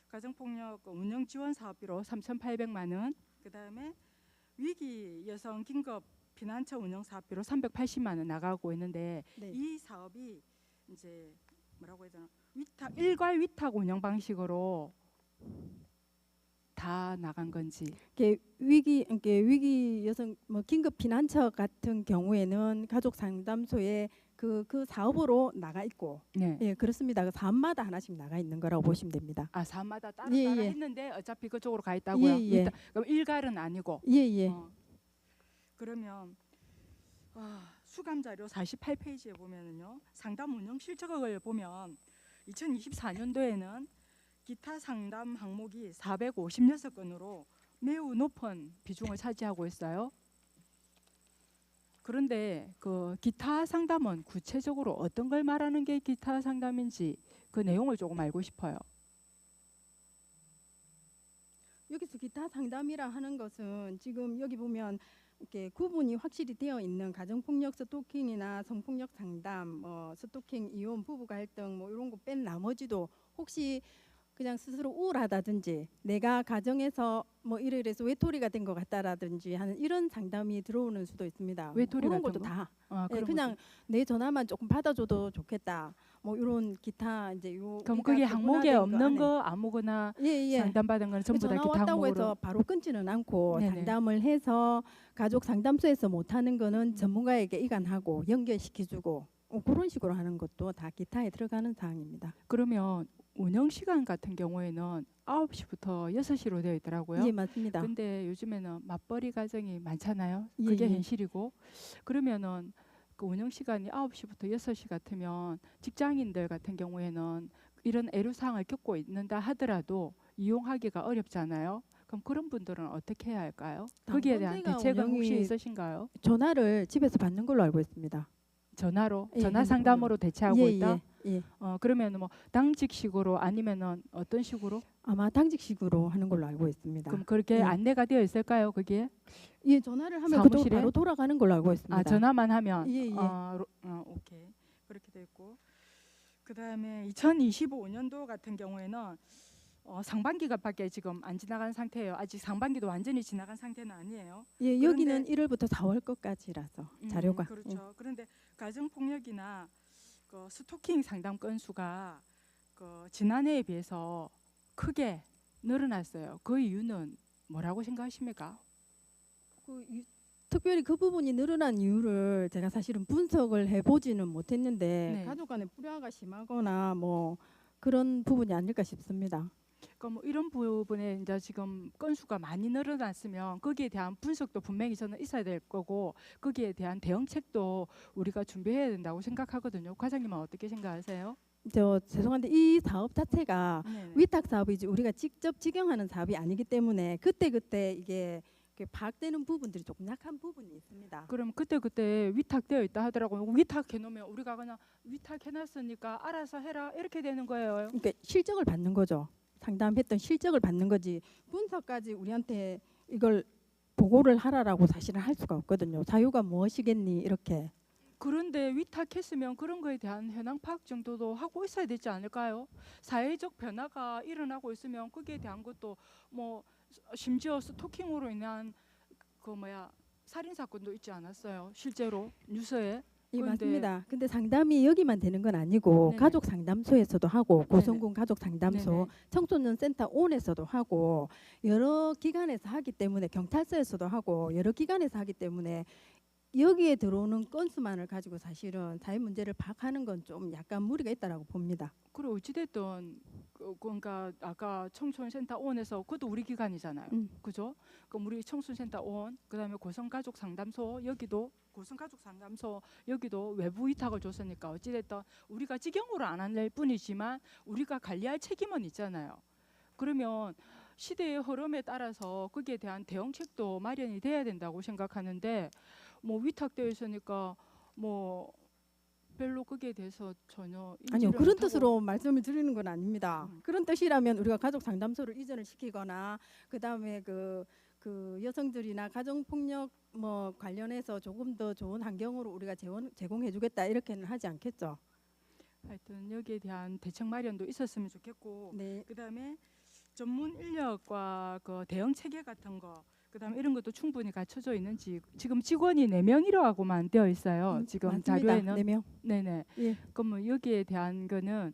가정폭력 운영 지원 사업비로 3,800만 원, 그다음에 위기 여성 긴급 피난처 운영 사업비로 380만 원 나가고 있는데 네. 이 사업이 이제 뭐라고 해야 되나 일괄 위탁 운영 방식으로 다 나간 건지. 이게 위기 여성 뭐 긴급 피난처 같은 경우에는 가족 상담소에 그 사업으로 나가 있고 네. 예 그렇습니다. 그 사업마다 하나씩 나가 있는 거라고 보시면 됩니다. 아 사업마다 따로 예, 따로 예. 했는데 어차피 그쪽으로 가 있다고요. 예, 예. 그럼 일괄은 아니고. 예예. 그러면 수감 자료 48페이지에 보면은요. 상담 운영 실적을 보면 2024년도에는 기타 상담 항목이 456건으로 매우 높은 비중을 차지하고 있어요. 그런데 그 기타 상담은 구체적으로 어떤 걸 말하는 게 기타 상담인지 그 내용을 조금 알고 싶어요. 여기서 기타 상담이라 하는 것은 지금 여기 보면 이렇게 구분이 확실히 되어 있는 가정폭력 스토킹이나 성폭력 상담, 스토킹, 이혼, 부부 갈등 뭐 이런 거 뺀 나머지도 혹시 그냥 스스로 우울하다든지 내가 가정에서 뭐 이래서 외톨이가 된 것 같다라든지 하는 이런 상담이 들어오는 수도 있습니다. 외톨이 그런 같은 것도 거? 다 그런 그냥 것도. 내 전화만 조금 받아줘도 좋겠다. 뭐 이런 기타 이제 요 그럼 우리가 그게 항목에 구분화된 없는 안에. 거 아무거나 예. 상담받은 거는 전부 다 전화 기타 왔다고 항목으로. 해서 바로 끊지는 않고 네네. 상담을 해서 가족 상담소에서 못하는 거는 전문가에게 이관하고 연결시켜주고 그런 식으로 하는 것도 다 기타에 들어가는 사항입니다. 그러면 운영 시간 같은 경우에는 9시부터 6시로 되어 있더라고요. 예, 맞습니다. 근데 요즘에는 맞벌이 가정이 많잖아요. 예, 그게 예. 현실이고. 그러면은 그 운영 시간이 9시부터 6시 같으면 직장인들 같은 경우에는 이런 애로사항을 겪고 있는다 하더라도 이용하기가 어렵잖아요. 그럼 그런 분들은 어떻게 해야 할까요? 거기에 대한 당번제가 대책은 혹시 운영이 있으신가요? 전화를 집에서 받는 걸로 알고 있습니다. 전화로 예, 전화 핸드폰으로. 상담으로 대체하고 예, 있다. 예. 그러면 뭐 당직식으로 아니면은 어떤 식으로? 아마 당직식으로 하는 걸로 알고 있습니다. 그럼 그렇게 예. 안내가 되어 있을까요? 거기에? 예, 전화를 하면 그쪽으로 사무실에? 바로 돌아가는 걸로 알고 있습니다. 아, 전화만 하면. 예, 예. 오케이. 그렇게 돼 있고. 그다음에 2025년도 같은 경우에는 상반기가밖에 지금 안 지나간 상태예요. 아직 상반기도 완전히 지나간 상태는 아니에요. 예, 그런데- 여기는 1월부터 4월 것까지라서 자료가. 그렇죠. 그런데 가정 폭력이나 그 스토킹 상담 건수가 그 지난해에 비해서 크게 늘어났어요. 그 이유는 뭐라고 생각하십니까? 특별히 그 부분이 늘어난 이유를 제가 사실은 분석을 해보지는 못했는데 네. 가족 간의 불화가 심하거나 뭐 그런 부분이 아닐까 싶습니다. 그러니까 뭐 이런 부분에 이제 지금 건수가 많이 늘어났으면 거기에 대한 분석도 분명히 저는 있어야 될 거고 거기에 대한 대응책도 우리가 준비해야 된다고 생각하거든요. 과장님은 어떻게 생각하세요? 저 죄송한데 이 사업 자체가 네네. 위탁 사업이지 우리가 직접 직영하는 사업이 아니기 때문에 그때 이게 이렇게 파악되는 부분들이 조금 약한 부분이 있습니다. 그럼 그때 위탁되어 있다 하더라고요. 위탁해 놓으면 우리가 그냥 위탁해 놨으니까 알아서 해라 이렇게 되는 거예요. 그러니까 실적을 받는 거죠. 상담했던 실적을 받는 거지 분석까지 우리한테 이걸 보고를 하라라고 사실은 할 수가 없거든요. 사유가 무엇이겠니 이렇게. 그런데 위탁했으면 그런 거에 대한 현황 파악 정도도 하고 있어야 되지 않을까요? 사회적 변화가 일어나고 있으면 거기에 대한 것도 뭐 심지어 스토킹으로 인한 그 살인 사건도 있지 않았어요? 실제로 뉴스에. 예, 그런데- 맞습니다. 근데 상담이 여기만 되는 건 아니고 네네. 가족 상담소에서도 하고 고성군 가족 상담소, 네네. 청소년 센터 온에서도 하고 여러 기관에서 하기 때문에 경찰서에서도 하고 여러 기관에서 하기 때문에 여기에 들어오는 건수만을 가지고 사실은 사회 문제를 파악하는 건 좀 약간 무리가 있다라고 봅니다. 그리고 어찌됐든 그러니까 아까 청소년센터 온에서 그것도 우리 기관이잖아요. 그죠? 그럼 우리 청소년센터 온, 그다음에 고성가족 상담소 여기도 고성가족 상담소 여기도 외부 위탁을 줬으니까 어찌됐든 우리가 직영으로 안 할 뿐이지만 우리가 관리할 책임은 있잖아요. 그러면 시대의 흐름에 따라서 거기에 대한 대응책도 마련이 돼야 된다고 생각하는데 뭐 위탁되어 있으니까 뭐 별로 거기에 대해서 전혀 아니요, 인지를 그런 못하고. 뜻으로 말씀을 드리는 건 아닙니다. 음. 그런 뜻이라면 우리가 가족 상담소를 이전을 시키거나 그다음에 그 여성들이나 가정 폭력 뭐 관련해서 조금 더 좋은 환경으로 우리가 제공해주겠다 이렇게는 하지 않겠죠. 하여튼 여기에 대한 대책 마련도 있었으면 좋겠고 네. 그다음에 전문 인력과 그 대응 체계 같은 거 그다음에 이런 것도 충분히 갖춰져 있는지 지금 직원이 4명이라고만 되어 있어요. 지금 맞습니다. 자료에는 4명. 네네. 예. 그러면 여기에 대한 거는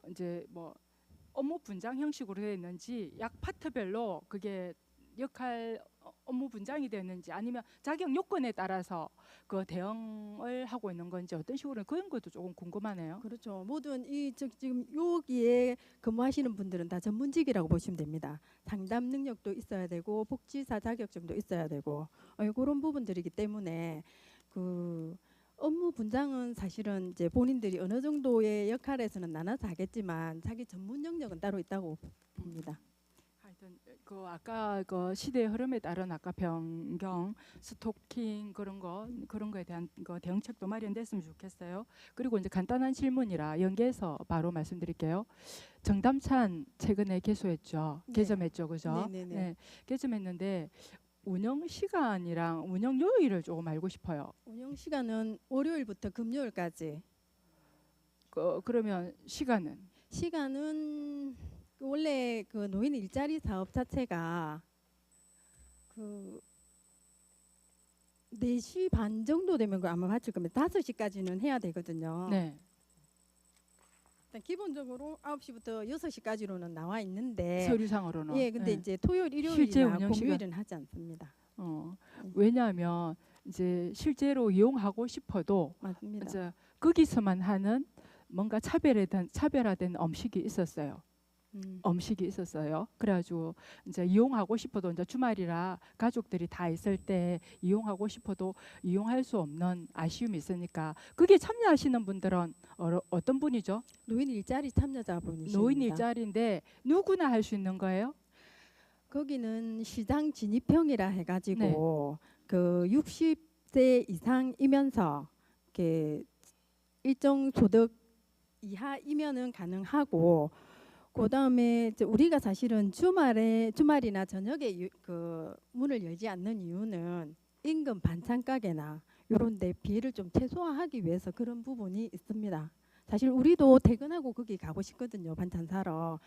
이제 뭐 업무 분장 형식으로 되어 있는지 약 파트별로 그게 역할 업무 분장이 되었는지 아니면 자격 요건에 따라서 그 대응을 하고 있는 건지 어떤 식으로 그런 것도 조금 궁금하네요. 그렇죠. 모든 지금 여기에 근무하시는 분들은 다 전문직이라고 보시면 됩니다. 상담 능력도 있어야 되고 복지사 자격증도 있어야 되고 그런 부분들이기 때문에 업무 분장은 사실은 이제 본인들이 어느 정도의 역할에서는 나눠서 하겠지만 자기 전문 영역은 따로 있다고 봅니다. 하여튼 그 아까 그 시대의 흐름에 따른 아까 변경, 스토킹 그런 거에 대한 거 대응책도 마련됐으면 좋겠어요. 그리고 이제 간단한 질문이라 연계해서 바로 말씀드릴게요. 정담찬 최근에 개소했죠. 네. 개점했죠, 그죠? 네네네. 네, 개점했는데 운영 시간이랑 운영 요일을 조금 알고 싶어요. 운영 시간은 월요일부터 금요일까지. 그러면 시간은 시간은 원래 그 노인 일자리 사업 자체가 그 4시 반 정도 되면 그 아마 맞을 겁니다. 5시까지는 해야 되거든요. 네. 일단 기본적으로 9시부터 6시까지로는 나와 있는데 서류상으로는. 예, 근데 네. 이제 토요일, 실제 일요일이나 운영 시간. 공휴일은 하지 않습니다. 왜냐하면 이제 실제로 이용하고 싶어도 맞습니다. 이제 거기서만 하는 뭔가 차별화된 음식이 있었어요. 음식이 있었어요. 그래가지고 이제 이용하고 싶어도 이제 주말이라 가족들이 다 있을 때 이용하고 싶어도 이용할 수 없는 아쉬움이 있으니까 그게 참여하시는 분들은 어떤 분이죠? 노인 일자리 참여자분이십니다. 노인 일자리인데 누구나 할 수 있는 거예요? 거기는 시장 진입형이라 해가지고 네. 그 60세 이상이면서 이렇게 일정 소득 이하이면은 가능하고 그다음에 이제 우리가 사실은 주말이나 저녁에 그 문을 열지 않는 이유는 인근 반찬 가게나 이런 데 비해를 좀 최소화하기 위해서 그런 부분이 있습니다. 사실 우리도 퇴근하고 거기 가고 싶거든요. 반찬 사러.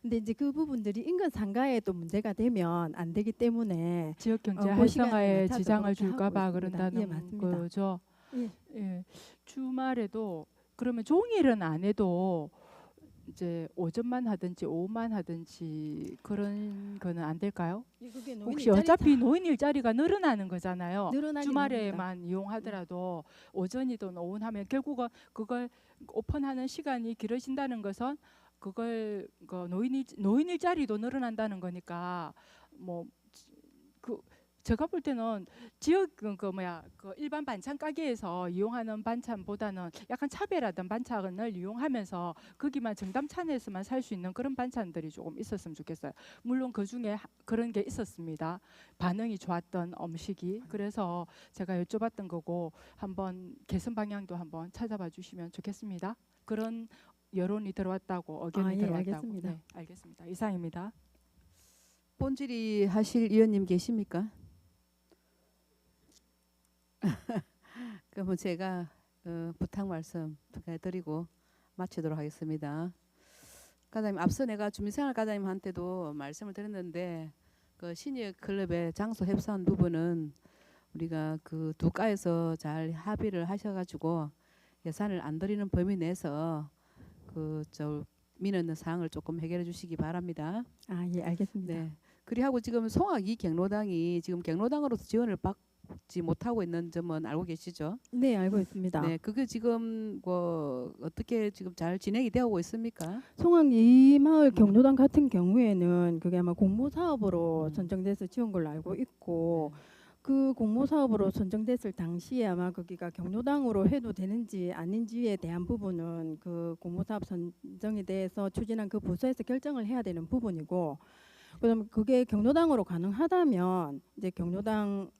근데 이제 그 부분들이 인근 상가에 또 문제가 되면 안 되기 때문에 지역 경제 그 시간에 활성화에 맞춰서 지장을 그렇게 하고 줄까봐 있습니다. 그런다는 예, 맞습니다. 거죠. 예. 예. 주말에도 그러면 종일은 안 해도 이제 오전만 하든지 오후만 하든지 그런 거는 안 될까요? 그게 노인 혹시 일자리 어차피 노인 일자리가 늘어나는 거잖아요. 늘어나긴 합니다. 주말에만 이용하더라도 오전이든 오후는 하면 결국은 그걸 오픈하는 시간이 길어진다는 것은 그걸 그 노인 일자리도 늘어난다는 거니까 뭐 그 제가 볼 때는 지역 그 일반 반찬 가게에서 이용하는 반찬보다는 약간 차별화된 반찬을 이용하면서 거기만 정담찬에서만 살 수 있는 그런 반찬들이 조금 있었으면 좋겠어요. 물론 그 중에 그런 게 있었습니다. 반응이 좋았던 음식이. 그래서 제가 여쭤봤던 거고 한번 개선 방향도 한번 찾아봐 주시면 좋겠습니다. 그런 여론이 들어왔다고 의견이 예, 들어왔다고. 알겠습니다. 네, 알겠습니다. 이상입니다. 본질의 하실 위원님 계십니까? 그러면 제가 부탁 말씀 드리고 마치도록 하겠습니다. 과장님, 앞서 내가 주민생활 과장님한테도 말씀을 드렸는데 그 시니어 클럽의 장소 협소한 부분은 우리가 그 두 과에서 잘 합의를 하셔가지고 예산을 안 들이는 범위 내에서 그 저 민원 사항을 조금 해결해 주시기 바랍니다. 예, 알겠습니다. 네. 그리하고 지금 송악이 경로당이 지금 경로당으로서 지원을 받지 못하고 있는 점은 알고 계시죠? 네, 알고 있습니다. 네, 그게 지금 뭐 어떻게 지금 잘 진행이 되고 있습니까? 송악 이마을 경로당 같은 경우에는 그게 아마 공모 사업으로 선정돼서 지원 걸로 알고 있고 그 공모 사업으로 선정됐을 당시에 아마 거기가 경로당으로 해도 되는지 아닌지에 대한 부분은 그 공모 사업 선정에 대해서 추진한 그 부서에서 결정을 해야 되는 부분이고 그다음에 그게 경로당으로 가능하다면 이제 경로당으로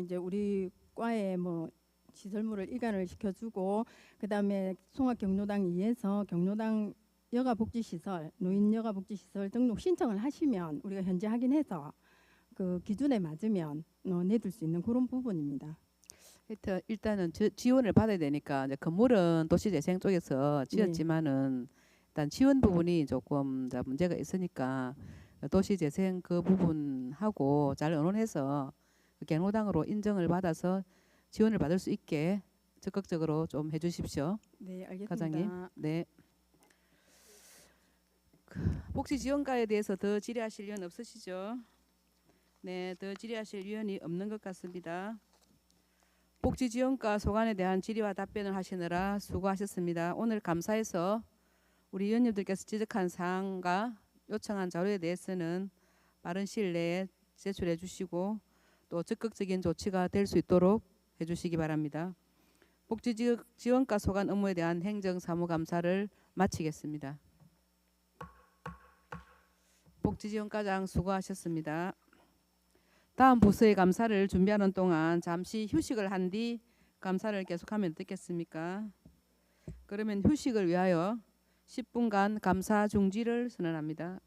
이제 우리 과에 뭐 시설물을 이관을 시켜주고 그다음에 송악 경로당 이에서 경로당 여가복지시설, 노인 여가복지시설 등록 신청을 하시면 우리가 현재 확인해서 그 기준에 맞으면 내줄 수 있는 그런 부분입니다. 하여튼 일단은 지원을 받아야 되니까 이제 건물은 도시재생 쪽에서 지었지만은 일단 지원 부분이 조금 문제가 있으니까 도시재생 그 부분하고 잘 의논해서 경로당으로 인정을 받아서 지원을 받을 수 있게 적극적으로 좀 해주십시오. 네, 알겠습니다. 과장님. 네. 복지지원과에 대해서 더 질의하실 위원 없으시죠? 네, 더 질의하실 위원이 없는 것 같습니다. 복지지원과 소관에 대한 질의와 답변을 하시느라 수고하셨습니다. 오늘 감사해서 우리 위원님들께서 지적한 사항과 요청한 자료에 대해서는 빠른 시일 내에 제출해 주시고 또 적극적인 조치가 될 수 있도록 해주시기 바랍니다. 복지지원과 소관 업무에 대한 행정사무감사를 마치겠습니다. 복지지원과장 수고하셨습니다. 다음 부서의 감사를 준비하는 동안 잠시 휴식을 한 뒤 감사를 계속하면 어떻겠습니까? 그러면 휴식을 위하여 10분간 감사 중지를 선언합니다.